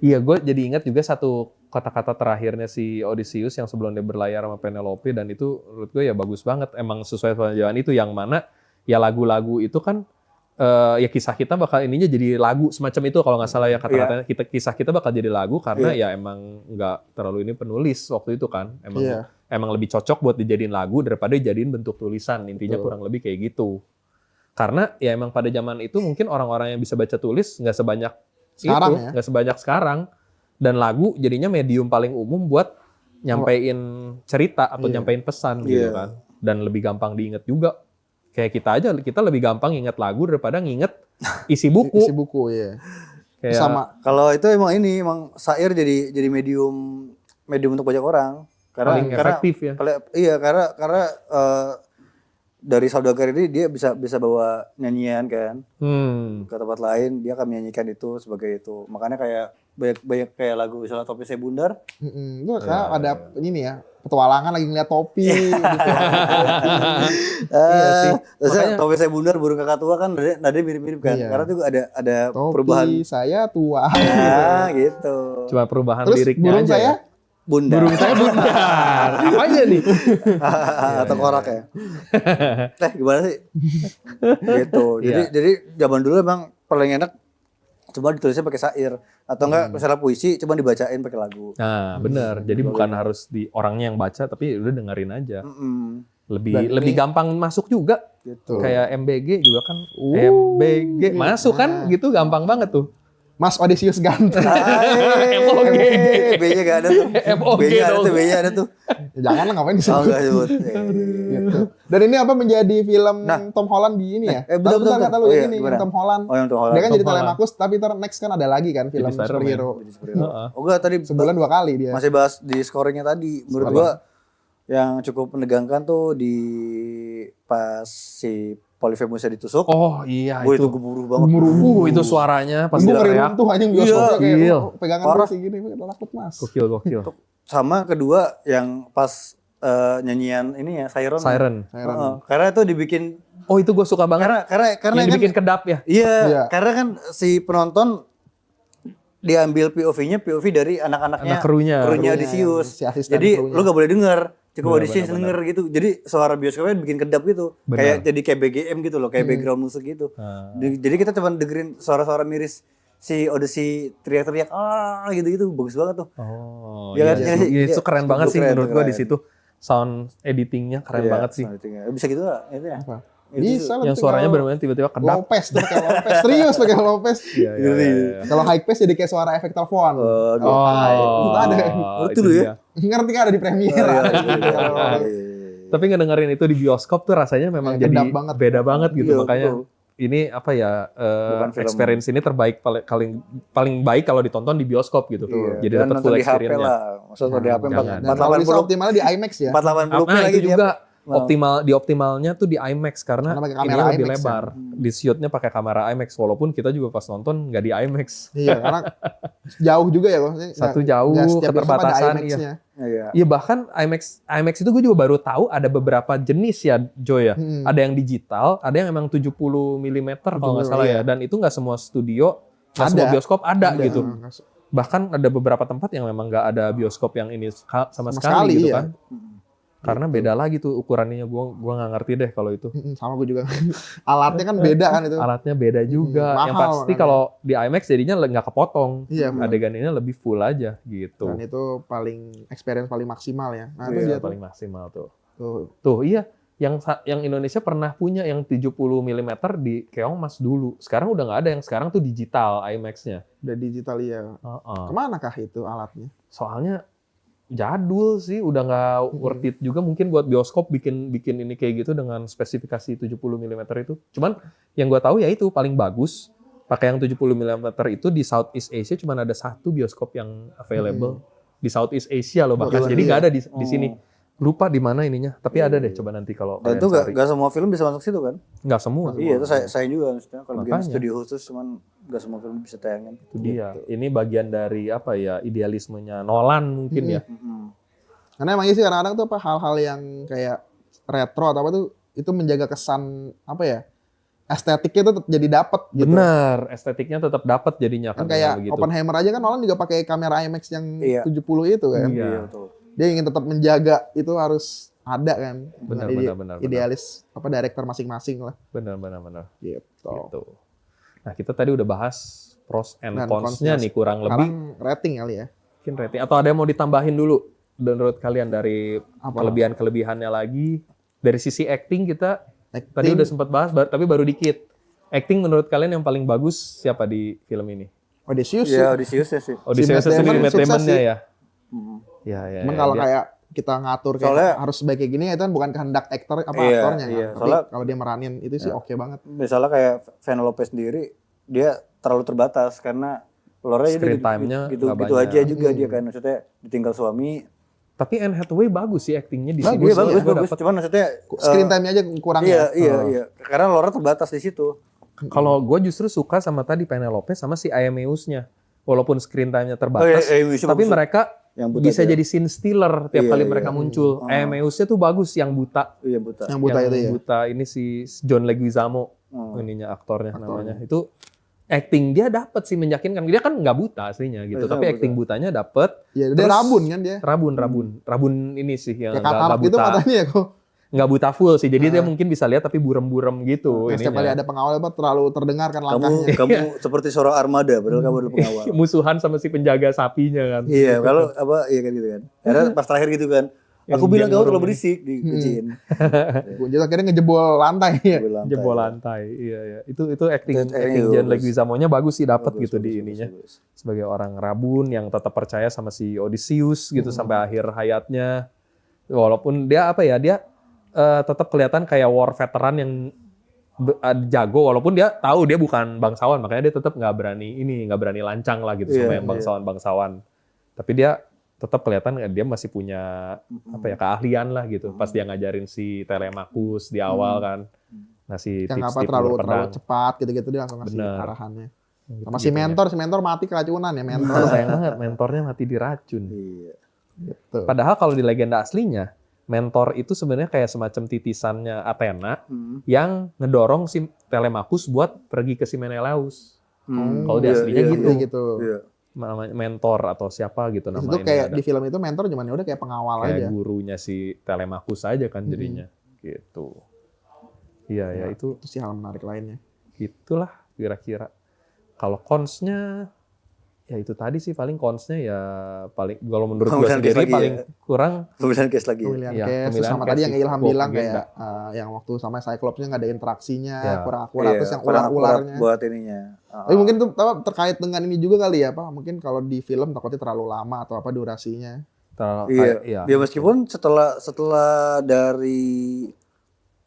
Iya, gue jadi ingat juga satu kata-kata terakhirnya si Odysseus yang sebelum dia berlayar sama Penelope, dan itu menurut gue ya bagus banget. Emang sesuai sama jalan itu, yang mana ya lagu-lagu itu kan ya kisah kita bakal ininya jadi lagu semacam itu kalau nggak salah ya kata-katanya. Kisah kita bakal jadi lagu karena ya emang nggak terlalu ini penulis waktu itu kan. Emang lebih cocok buat dijadiin lagu daripada dijadiin bentuk tulisan. Intinya kurang lebih kayak gitu. Karena ya emang pada zaman itu mungkin orang-orang yang bisa baca tulis nggak sebanyak Sekarang itu, nggak sebanyak sekarang. Dan lagu jadinya medium paling umum buat nyampein cerita atau nyampein pesan gitu kan. Dan lebih gampang diinget juga. Kayak kita aja, kita lebih gampang inget lagu daripada nginget isi buku. Isi buku ya. Kayak, sama. Kalau itu emang syair jadi medium untuk banyak orang. Paling efektif ya. Iya, karena dari Saudagar ini dia bisa bawa nyanyian kan ke tempat lain, dia akan menyanyikan itu sebagai itu. Makanya kayak banyak kayak lagu misalnya Topi Saya Bundar. Itu kan ada ini ya, petualangan lagi ngeliat topi. Gitu. Iya sih. Terus Makanya, Topi Saya Bundar Burung Kakak Tua kan nadanya mirip-mirip kan. Karena tuh ada Topi perubahan. saya tua. Nah, gitu. cuma perubahan Terus liriknya burung aja. saya Bundar. Burung saya bundar. Apanya nih? Atau korak ya. Gimana sih? Gitu. Jadi zaman dulu emang paling enak cuma ditulisnya pakai syair atau enggak misalnya puisi cuma dibacain pakai lagu. Nah, benar. Jadi bukan harus di orangnya yang baca, tapi udah dengerin aja. Lebih gampang masuk juga. gitu. Kayak MBG juga kan. MBG masuk kan gitu, gampang banget tuh. Mas Odysseus ganteng. MOG. B-nya gak ada tuh. MOG B-nya ada dong. tuh, B-nya ada tuh. Jangan lah, ngapain Oh, disebut. enggak disebut. Gitu. Dan ini apa menjadi film Tom Holland di ini ya? Bentar. Kata lu Oh, yang iya, ini gimana? yang Tom Holland. Oh, yang Tom Holland. Dia kan Tom jadi Holland. Telemachus, tapi next kan ada lagi kan film Jadi superhero. Oh enggak, tadi Sebulan 2 kali dia. masih bahas di scoringnya tadi. Menurut gua yang cukup menegangkan tuh di pas si Polyphemusnya ditusuk. Oh iya Gua itu. itu gemuruh banget. Itu suaranya pas Gue dia ngeri teriak. runtuh anjing bioskopnya kayak Gokil. pegangan Parah. terus gini, takut mas. Gokil. Sama kedua yang pas nyanyian ini ya Siren. Siren. Karena itu dibikin Oh itu gue suka banget. karena Yang kan, dibikin kedap ya. Iya, karena kan si penonton diambil POV-nya POV dari anak-anaknya Anak krunya. Odysseus. Si asisten Jadi krunya. lu gak boleh denger, cukup Benar, Odysseus benar, denger gitu. Jadi suara bioskopnya bikin kedap gitu. Benar. Kayak BGM gitu loh, kayak background musik gitu. Jadi kita cuma dengerin suara-suara miris si Odyssey teriak-teriak gitu-gitu, bagus banget tuh. Oh Iya iya, kan? iya, Iya, itu keren banget sih keren, menurut gue keren. di situ. Sound editingnya keren Iya, banget sih. Bisa gitu gak? Itu ya. Apa? Itu Bisa lah. Yang suaranya benar-benar tiba-tiba kedap. Lopez tuh pakai Lopez. Serius pakai Lopez. Iya. Kalau high pass jadi kayak suara efek telepon. gitu. Itu ada. Ngerti itu lu ya? dia. Ngerti kan ada di Premiere. Tapi ngedengerin itu di bioskop tuh rasanya memang Kayak jadi kedap banget. beda banget gitu. Iya, Makanya betul. ini apa ya, Bukan film. experience ini terbaik, paling baik kalau ditonton di bioskop gitu. Jadi Dan dapat nonton full di HP experience-nya. lah. Maksudnya di HP jangan. Dan kalau bisa 480 optimalnya di IMAX ya. 480p Nah lagi itu di juga HP. optimalnya tuh di IMAX karena Karena pakai kamera ini lebih IMAX ya. lebar. Di shootnya pakai kamera IMAX, walaupun kita juga pas nonton nggak di IMAX. Iya, karena jauh juga ya maksudnya. Satu jauh, nggak setiap bioskop ada keterbatasan, IMAX-nya. Iya. Iya bahkan IMAX itu gue juga baru tahu ada beberapa jenis ya Joy ya. Ada yang digital, ada yang emang 70 mm kalau nggak salah ya. Dan itu nggak semua studio, nggak semua bioskop ada gitu. Bahkan ada beberapa tempat yang memang nggak ada bioskop yang ini sama sekali gitu iya. kan. Karena beda lagi tuh ukurannya, gua nggak ngerti deh kalau itu. Sama gue juga. Alatnya kan beda kan itu. Alatnya beda juga. Yang mahal pasti kan. kalau di IMAX jadinya nggak kepotong. Iya, benar. Adegannya lebih full aja gitu. Dan itu experience paling maksimal ya. Nah, Itu itu dia tuh. paling maksimal tuh. Tuh. Tuh iya, yang Indonesia pernah punya yang 70 mm di Keongmas dulu. Sekarang udah nggak ada, yang sekarang tuh digital IMAX-nya. Udah digital ya. Heeh. Kemana kah itu alatnya? Soalnya jadul sih, udah nggak worth it juga mungkin buat bioskop bikin ini kayak gitu dengan spesifikasi 70 mm itu. Cuman yang gua tahu ya itu paling bagus pakai yang 70 mm itu di Southeast Asia cuman ada satu bioskop yang available. di Southeast Asia loh bahkan. Jadi nggak ada di sini. Lupa di mana ininya, tapi ada deh. Coba nanti kalau dan itu nggak semua film bisa masuk situ kan? Nggak semua. Iya, itu saya juga maksudnya kalau bikin studio khusus, cuman nggak semua film bisa tayangin. Itu dia. Ini bagian dari apa ya, idealismenya Nolan mungkin ya. Karena emang sih kadang-kadang tuh apa hal-hal yang kayak retro atau apa tuh itu menjaga kesan apa ya, estetiknya tuh jadi dapet gitu. Bener, estetiknya tetap dapat jadinya kan kayak begitu. Oppenheimer aja kan Nolan juga pakai kamera IMAX yang 70 itu kan. Iya, betul. Dia ingin tetap menjaga itu harus ada kan. Benar. Idealis apa director masing-masing lah. Benar. Gitu. Nah, kita tadi udah bahas pros and cons-nya nih kurang lebih. Sekarang rating kali ya. Mungkin rating atau ada yang mau ditambahin dulu menurut kalian dari kelebihan-kelebihannya lagi. Dari sisi acting kita tadi udah sempat bahas tapi baru dikit. Acting menurut kalian yang paling bagus siapa di film ini? Odysseus ya sih. Odysseus sendiri Matt Damon-nya ya. Ya. Emang kalau kayak kita ngatur kayak harus sebaik gini itu kan bukan kehendak aktornya kan. Tapi kalau dia meranin itu sih oke banget. Misalnya kayak Penelope sendiri dia terlalu terbatas karena lore-nya gitu aja juga dia kan, maksudnya ditinggal suami. Tapi Anne Hathaway bagus sih actingnya di sini. Bagus. Cuman maksudnya screen time-nya aja kurang iya. Karena lore terbatas di situ. Kalau gue justru suka sama tadi Penelope sama si Aeneas-nya. Walaupun screen time-nya terbatas, tapi mereka bisa jadi scene stealer tiap kali mereka muncul. Aeneas-nya tuh bagus yang buta. Iya, buta. Yang buta itu ya. Buta ini si John Leguizamo ininya aktornya namanya. Itu acting dia dapat sih meyakinkan. Dia kan nggak buta aslinya gitu, tapi acting butanya dapat. Iya, dia rabun kan dia. Rabun ini sih yang nggak buta. Gitu matanya ya kok. Nggak buta full sih, jadi dia mungkin bisa lihat tapi burem-burem gitu. Setiap kali ada pengawal terlalu terdengar kan langkahnya. Kamu seperti seorang armada, padahal kamu adalah pengawal. Musuhan sama si penjaga sapinya kan. Iya, kalau iya kan gitu kan. Karena pas terakhir gitu kan. Aku bilang kamu terlalu berisik dikucin. Jadi akhirnya ngejebol lantai ya. Jebol lantai. Iya. Itu acting John Leguizamo-nya bagus sih dapat gitu di ininya. Sebagai orang rabun yang tetap percaya sama si Odysseus gitu sampai akhir hayatnya. Walaupun dia tetap kelihatan kayak war veteran yang jago, walaupun dia tahu dia bukan bangsawan, makanya dia tetap nggak berani lancang lah gitu sama yang bangsawan. Tapi dia tetap kelihatan dia masih punya keahlian lah gitu. Pas dia ngajarin si Telemachus di awal kan, ngasih tips-tips terlalu cepat gitu-gitu dia langsung ngasih arahannya. Sama si mentor mati keracunan ya mentor. Sayang banget mentornya mati diracun. Iya. Gitu. Padahal kalau di legenda aslinya mentor itu sebenarnya kayak semacam titisannya Athena yang ngedorong si Telemachus buat pergi ke si Menelaus. Kalau di aslinya gitu. Iya. Mentor atau siapa gitu namanya. Itu kayak di film itu mentor cuman udah kayak pengawal kayak aja. Kayak gurunya si Telemachus aja kan jadinya. Gitu. Iya, itu sih hal menarik lainnya. Gitulah kira-kira. Kalau cons-nya ya itu tadi sih paling cons-nya ya paling kalau menurut gue sendiri paling kurang pemilihan case lagi. Pemilihan case sama tadi yang Ilham bilang kayak yang waktu sama Cyclops-nya nggak ada interaksinya, kurang akurat terus yang ular-ularnya. Buat ininya. Tapi mungkin tuh terkait dengan ini juga kali ya, Pak. Mungkin kalau di film takutnya terlalu lama atau apa durasinya. Iya. Ya meskipun setelah dari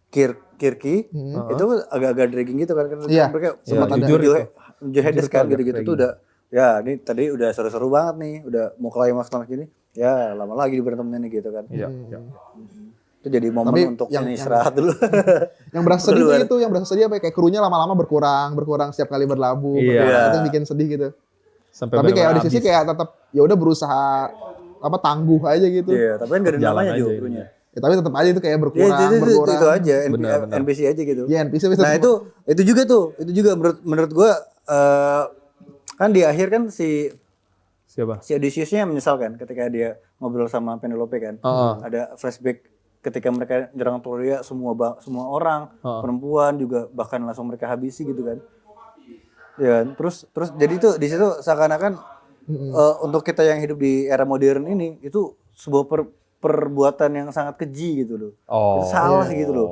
Kirky itu agak-agak dragging gitu kan mereka sempat ada Johannes kan gitu-gitu tuh udah ya ini tadi udah seru-seru banget nih, udah mau climax gini, ya lama lagi di berantemnya nih gitu kan. Iya. Itu jadi momen untuk yang istirahat dulu. Yang berasa sedih itu, yang berasa sedih kayak krunya lama-lama berkurang setiap kali berlabuh, itu yang bikin sedih gitu. Tapi kayak di sisi kayak tetap ya udah berusaha tangguh aja gitu. Iya, tapi kan enggak ada namanya juga krunya. Ya, tapi tetap aja itu kayak berkurang. Itu aja, NPC aja gitu. Iya, NPC. Nah itu juga menurut gua kan di akhir kan si Odysseus-nya menyesal kan ketika dia ngobrol sama Penelope kan. Ada flashback ketika mereka nyerang Troya, semua orang, perempuan juga bahkan langsung mereka habisi gitu kan. Ya, terus jadi itu di situ seakan-akan untuk kita yang hidup di era modern ini itu sebuah perbuatan yang sangat keji gitu loh. Itu salah sih gitu loh.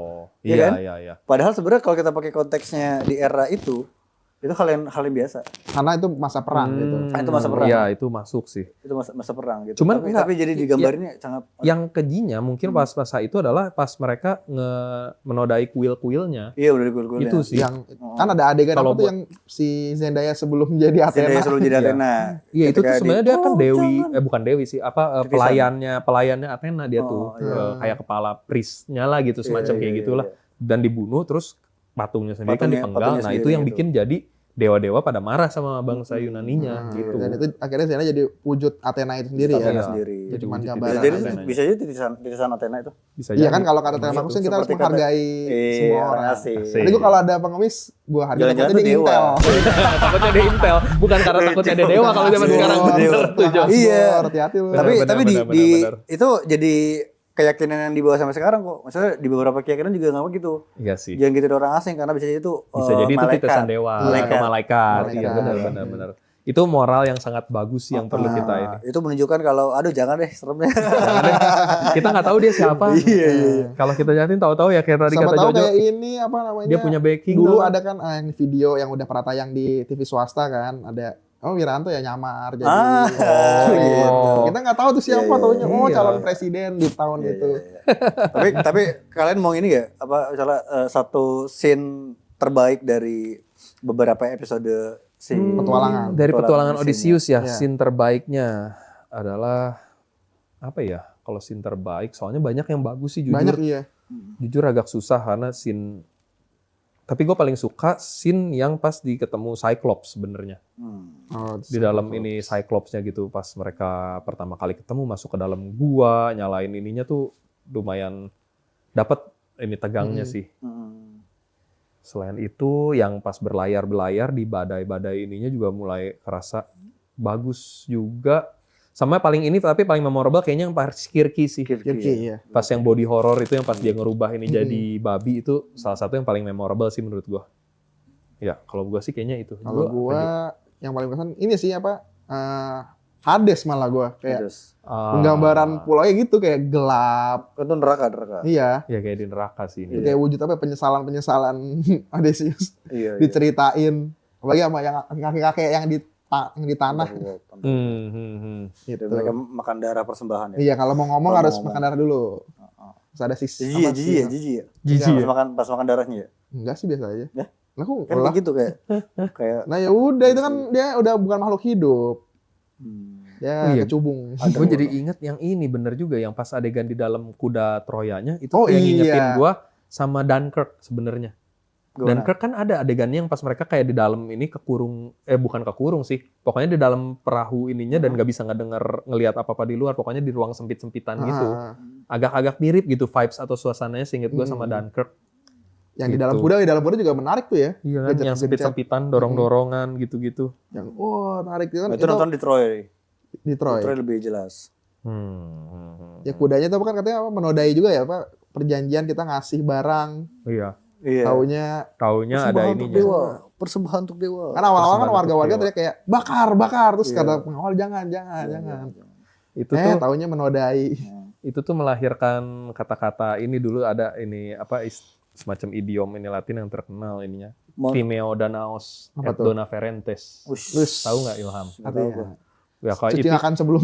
Iya kan? Padahal sebenarnya kalau kita pakai konteksnya di era itu Itu hal yang biasa. Karena itu masa perang gitu. Itu masa perang. Iya, itu masuk sih. Itu masa perang gitu. Cuman tapi jadi digambarinnya sangat yang kejinya mungkin pas masa itu adalah pas mereka menodai kuil-kuilnya. Iya, udah kuil-kuilnya. Itu sih. Yang kan ada adegan Kalau apa tuh yang si Zendaya sebelum jadi Athena. Zendaya sebelum jadi Athena. Iya, itu tuh sebenarnya dia kan dewi, bukan dewi sih, Divisan. pelayannya Athena dia tuh. Kayak kepala priestnya lah gitu, semacam kayak gitulah. Dan dibunuh terus patungnya sendiri kan dipenggal. Nah, itu yang bikin jadi dewa-dewa pada marah sama bangsa Yunaninya gitu. Dan itu akhirnya Zendaya jadi wujud Athena itu sendiri Athena ya. sendiri. Jadi cuma wujud gambaran. Jadi Athena. bisa aja titisan Athena itu. Bisa Iya jadi. kan kalau kata Telemakus kan kita harus Seperti kata- menghargai semua orang. asik. Jadi gue kalau ada pengemis, gue hargai Jangan-jangan takutnya di tuh dewa. Intel. Takutnya ada Intel, bukan karena takutnya ada dewa kalau zaman sekarang. Bener tuh, Jo. Iya. Hati-hati lu. Tapi Benar. itu jadi keyakinan yang dibawa sampai sekarang kok. Maksudnya di beberapa keyakinan juga nggak begitu. Iya sih. Jangan gitu ada orang asing karena bisa jadi itu Bisa jadi itu malaikat. titisan dewa atau malaikat. Iya, Malaikat. benar. Itu moral yang sangat bagus sih yang perlu kita ini. Itu menunjukkan kalau aduh jangan deh seremnya. Kita nggak tahu dia siapa. Iya. Kalau kita jahatin tahu-tahu ya kayak tadi Sama kata tahu Jojo. kayak ini apa namanya? Dia punya backing. Dulu tau. ada kan yang video yang udah pernah tayang di TV swasta kan, ada Wiranto ya nyamar jadi. gitu. Kita nggak tahu tuh siapa, Iya, taunya iya. calon presiden di tahun itu. tapi kalian mau ini gak? Apa misalnya satu scene terbaik dari beberapa episode si Petualangan. Dari petualangan scene-nya. Odysseus ya, Iya. scene terbaiknya adalah apa ya? Kalau scene terbaik, soalnya banyak yang bagus sih jujur. Banyak iya. Jujur agak susah karena scene. Tapi gue paling suka scene yang pas di ketemu Cyclops sebenarnya. Oh, Di dalam ini Cyclops-nya gitu, pas mereka pertama kali ketemu masuk ke dalam gua, nyalain ininya tuh lumayan dapat ini tegangnya sih. Selain itu, yang pas berlayar-belayar di badai-badai ininya juga mulai kerasa bagus juga. Sama paling ini, tapi paling memorable kayaknya yang pas Kirky sih. Kirky ya. Pas yang body horror itu, yang pas dia ngerubah ini jadi babi, itu salah satu yang paling memorable sih menurut gua. Ya, kalau gua sih kayaknya itu. Kalau gua yang paling berkesan ini sih apa? Hades malah gua kayak penggambaran pulaunya gitu kayak gelap. Itu neraka. Iya. Ya kayak di neraka sih ini. Kayak wujud apa penyesalan Odysseus Iya. diceritain. Apalagi sama yang kakek-kakek yang di tanah Gitu. gitu. Mereka makan darah persembahan ya. Iya, kalau mau ngomong Kalau harus mau ngomong. makan darah dulu. Terus ada Jijik ya. Jijik ya? Pas makan darahnya ya. Enggak sih biasa aja. Ya? Lah kok Kan lah. kayak gitu kayak Nah ya udah itu kan dia udah bukan makhluk hidup. Ya Iya. kecubung. Gue jadi inget yang ini bener juga yang pas adegan di dalam kuda Troyanya itu Oh, yang iya. ngingetin gue sama Dunkirk sebenarnya. Gimana? Dunkirk kan ada adegannya yang pas mereka kayak di dalam ini kekurung, bukan kekurung sih, pokoknya di dalam perahu ininya dan nggak bisa ngelihat apa-apa di luar, pokoknya di ruang sempit-sempitan gitu. Agak-agak mirip gitu vibes atau suasananya seinget gue sama Dunkirk. Yang Gitu. di dalam kuda juga menarik tuh ya. Iya kan, yang Gencet-gencet. sempit-sempitan, dorong-dorongan gitu-gitu. Yang menarik itu kan. Nah, itu nonton di Troy. di Troy. Troy lebih jelas. Ya kudanya tuh kan katanya apa menodai juga ya apa perjanjian kita ngasih barang. Iya. Iya. Taunya ada ininya. Persembahan untuk dewa. Kan awal-awal kan Persembahan warga-warga untuk tadi kayak bakar terus Iya. kata pengawal jangan. Itu tuh Taunya menodai. itu tuh melahirkan kata-kata ini dulu ada ini apa semacam idiom ini Latin yang terkenal ininya. Timeo Danaos Apa et tuh? dona ferentes. Terus Tahu nggak Ilham? artinya Ya kalau cuci itu tangan sebelum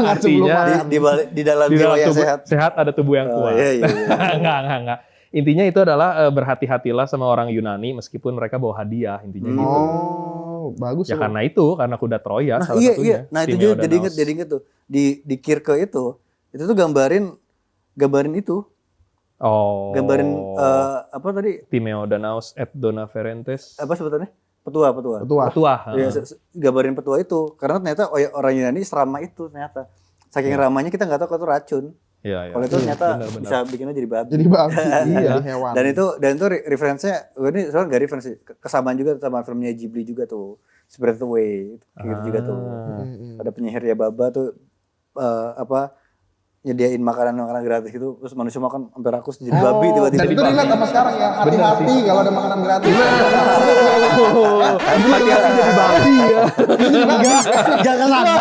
artinya Di dalam di jiwa dalam yang tubuh sehat. sehat ada tubuh yang kuat. Iya. Enggak. Intinya itu adalah berhati-hatilah sama orang Yunani meskipun mereka bawa hadiah intinya gitu. Oh, bagus Ya loh. karena itu karena kuda Troya Nah, salah iya. satunya. Nah, itu Timeo juga Danaos. jadi inget tuh. Di Kirke itu tuh gambarin itu. Oh. Gambarin apa tadi? Timeo Danaos et dona ferentes. Apa sebutannya? Petua. Petua. Iya, gambarin petua itu. Karena ternyata orang Yunani serama itu ternyata. Saking ramanya kita nggak tahu kalau itu racun. Iya. Kalau itu ternyata benar. bisa bikinnya jadi babi. Jadi babi, Iya. jadi hewan. Dan itu referensinya, ini soalnya nggak referensi, kesamaan juga sama filmnya Ghibli juga tuh, Spirited Away, gitu juga tuh. Ada penyihirnya Baba tuh nyediain makanan gratis gitu, terus manusia makan sampai rakus jadi babi tiba-tiba. Dan itu relate sama sekarang ya, hati-hati kalau ada makanan gratis. Hati-hati jadi babi ya. Gak ke sana.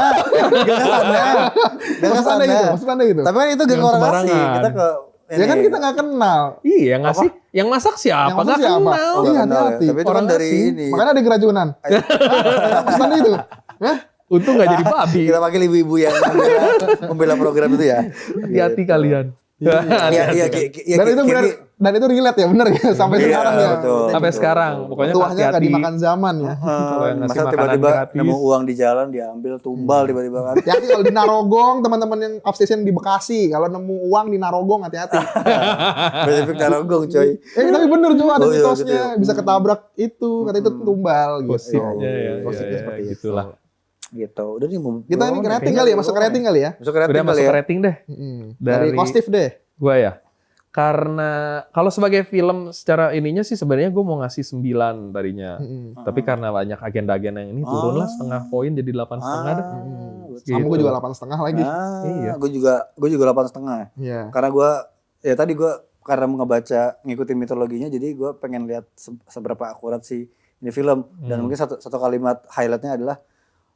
Maksud anda gitu. Tapi kan itu gak Jangan korelasi. sembarangan. Kita ke Ya kan kita nggak kenal. Iya, ngasih. Yang masak siapa? Yang masak Nggak siapa? kenal. Oh, iya, hati-hati. Tapi itu kan dari Orang ini. Makanya ada keracunan. Yang pesan itu. Hah? Untung nggak jadi babi. Kita panggil ibu-ibu yang membela program itu ya. Hati-hati kalian. Iya, Dan itu relate ya, bener ya sampai sekarang ya. betul. Sampai sekarang, pokoknya Tuahnya nggak hati-hati. dimakan zaman ya. Yang ngasih Masa makanan tiba-tiba gratis. nemu uang di jalan diambil tumbal tiba-tiba kan. Hati-hati kalau di Narogong, teman-teman yang upstation di Bekasi, kalau nemu uang di Narogong hati-hati. Spesifik Narogong coy. Tapi bener juga ada Oh, iya, mitosnya, gitu ya. bisa ketabrak itu, kata itu tumbal gitu. Gosipnya ya, Gosipnya ya, seperti itu. gitulah. Gitu. Udah nih mau Kita ini ke rating kali ya, masuk ke rating kali ya. Masuk ke rating Udah kali masuk ya. ke rating deh. Dari Kostif deh. Gua ya. Karena kalau sebagai film secara ininya sih sebenarnya gue mau ngasih 9 tadinya. Tapi karena banyak agenda-agenda yang ini turunlah setengah poin jadi 8,5 dah. Sama gue juga 8,5 lagi. Iya. Gue juga 8,5. Iya. Karena tadi gue karena ngebaca ngikutin mitologinya, jadi gue pengen lihat seberapa akurat sih ini film. Dan mungkin satu kalimat highlightnya adalah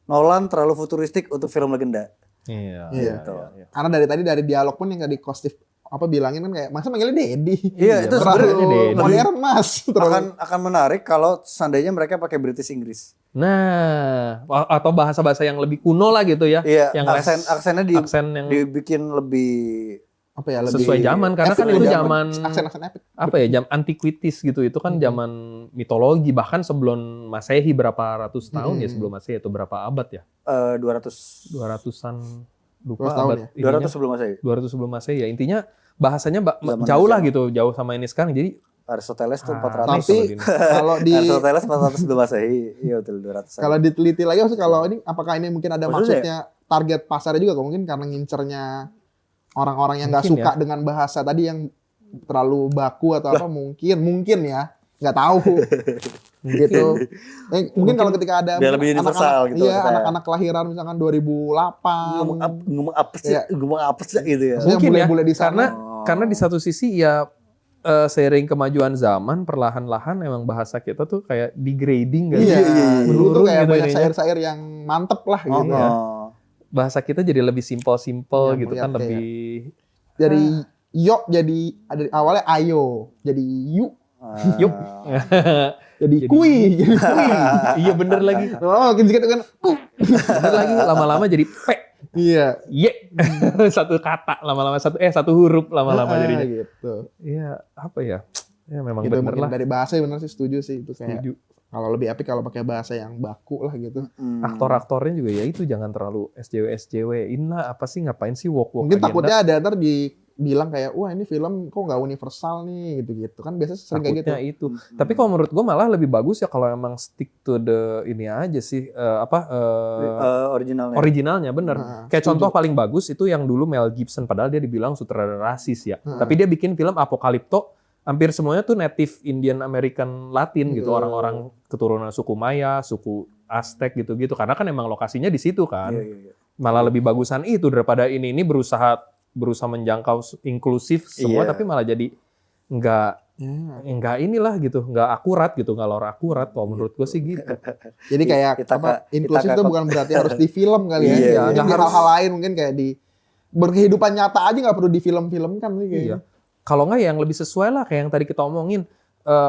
Nolan terlalu futuristik untuk film legenda. Iya. Gitu. Karena dari dialog pun yang tadi Kostif bilangin kan kayak masa manggilnya Dedi. Iya, itu terlalu sebenarnya modern Mas. akan menarik kalau seandainya mereka pakai British Inggris. Nah, atau bahasa-bahasa yang lebih kuno lah gitu ya. Iya, yang aksennya aksen yang dibikin lebih apa ya, lebih sesuai zaman karena kan itu zaman aksen epic. apa ya, jam antiquities gitu. Itu kan zaman mitologi bahkan sebelum Masehi berapa ratus tahun ya sebelum Masehi itu berapa abad ya? 200-an lupa abad ya? 200 sebelum Masehi. 200 sebelum Masehi ya. Intinya bahasanya jauh lah gitu, jauh sama ini sekarang. Jadi Aristoteles tuh 400. Tapi kalau di Aristoteles 400 sebelum Masehi. Iya betul 200. Kalau diteliti lagi maksudnya kalau ini apakah ini mungkin ada Maksudnya maksudnya target pasarnya juga mungkin karena ngincernya orang-orang yang nggak Mungkin suka dengan bahasa tadi yang terlalu baku atau apa mungkin ya nggak tahu gitu. Mungkin kalau ketika ada biar lebih universal gitu. Iya, anak-anak kelahiran misalkan 2008 ngomong apa sih gitu ya. Maksudnya mungkin ya bule-bule di sana. karena di satu sisi ya seiring kemajuan zaman perlahan-lahan emang bahasa kita tuh kayak degrading Iya, dulu tuh menurun kayak gitu banyak ininya. syair-syair yang mantep lah gitu ya. Bahasa kita jadi lebih simpel-simpel Iya, gitu kan, kayak- lebih Dari yo jadi ada awalnya ayo, jadi yuk, yuk. jadi kui, jadi kui. Iya bener lagi. Oh, gitu kan. Bener lagi lama-lama jadi p. Iya. Ye. Satu kata lama-lama satu huruf lama-lama jadinya. Gitu. Iya, apa ya? Ya memang Gitu bener mungkin lah. dari bahasa ya bener sih setuju sih itu kayak Setuju. kalau lebih epic kalau pakai bahasa yang baku lah gitu. Aktor-aktornya juga ya itu jangan terlalu SJW-in lah, apa sih ngapain sih walk-walk Mungkin agenda. takutnya ada ntar dibilang kayak wah ini film kok nggak universal nih gitu-gitu kan biasanya sering kayak gitu. Takutnya itu. Tapi kalau menurut gue malah lebih bagus ya kalau emang stick to the ini aja sih originalnya bener. Kayak contoh paling bagus itu yang dulu Mel Gibson padahal dia dibilang sutradara rasis ya. Tapi dia bikin film Apocalypto hampir semuanya tuh native Indian American Latin gitu, orang-orang keturunan suku Maya, suku Aztec gitu-gitu. Karena kan emang lokasinya di situ kan. Iya. Malah lebih bagusan itu daripada ini berusaha menjangkau inklusif semua tapi malah jadi nggak inilah gitu, nggak akurat gitu, nggak lor akurat kalau menurut gue sih gitu. Jadi kayak inklusif itu bukan berarti harus di film kali ya. Iya, Mungkin di hal-hal lain mungkin kayak di berkehidupan nyata aja nggak perlu di film-film kan sih kayaknya. Iya. Kalau nggak yang lebih sesuai lah kayak yang tadi kita omongin.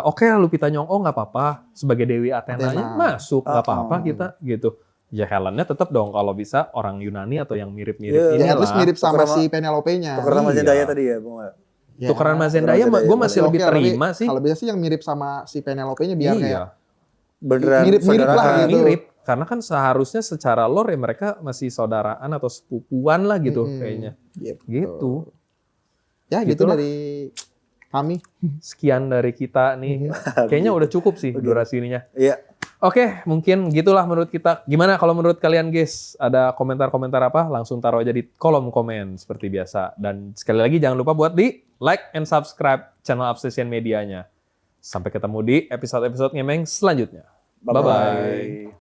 Oke, Lupita Nyong'o nggak apa-apa sebagai Dewi Athena-nya masuk nggak apa-apa kita gitu. Ya Helennya tetap dong kalau bisa orang Yunani atau yang mirip-mirip ini Ya at least lah. mirip sama si Penelope-nya. Tukeran sama Zendaya tadi ya, Bung. Tukeran sama Zendaya gue masih lebih terima sih. Kalau biasa sih yang mirip sama si Penelope-nya biar kayak beneran mirip-mirip lah gitu. Mirip. Karena kan seharusnya secara lore ya mereka masih saudaraan atau sepupuan lah gitu kayaknya. Gitu. Ya gitu Gitulah. dari kami. Sekian dari kita nih. Kayaknya udah cukup sih durasi ininya. Iya. Oke, mungkin gitulah menurut kita. Gimana kalau menurut kalian guys? Ada komentar-komentar apa? Langsung taruh aja di kolom komen seperti biasa. Dan sekali lagi jangan lupa buat di like and subscribe channel Obsession Medianya. Sampai ketemu di episode-episode ngemeng selanjutnya. Bye-bye.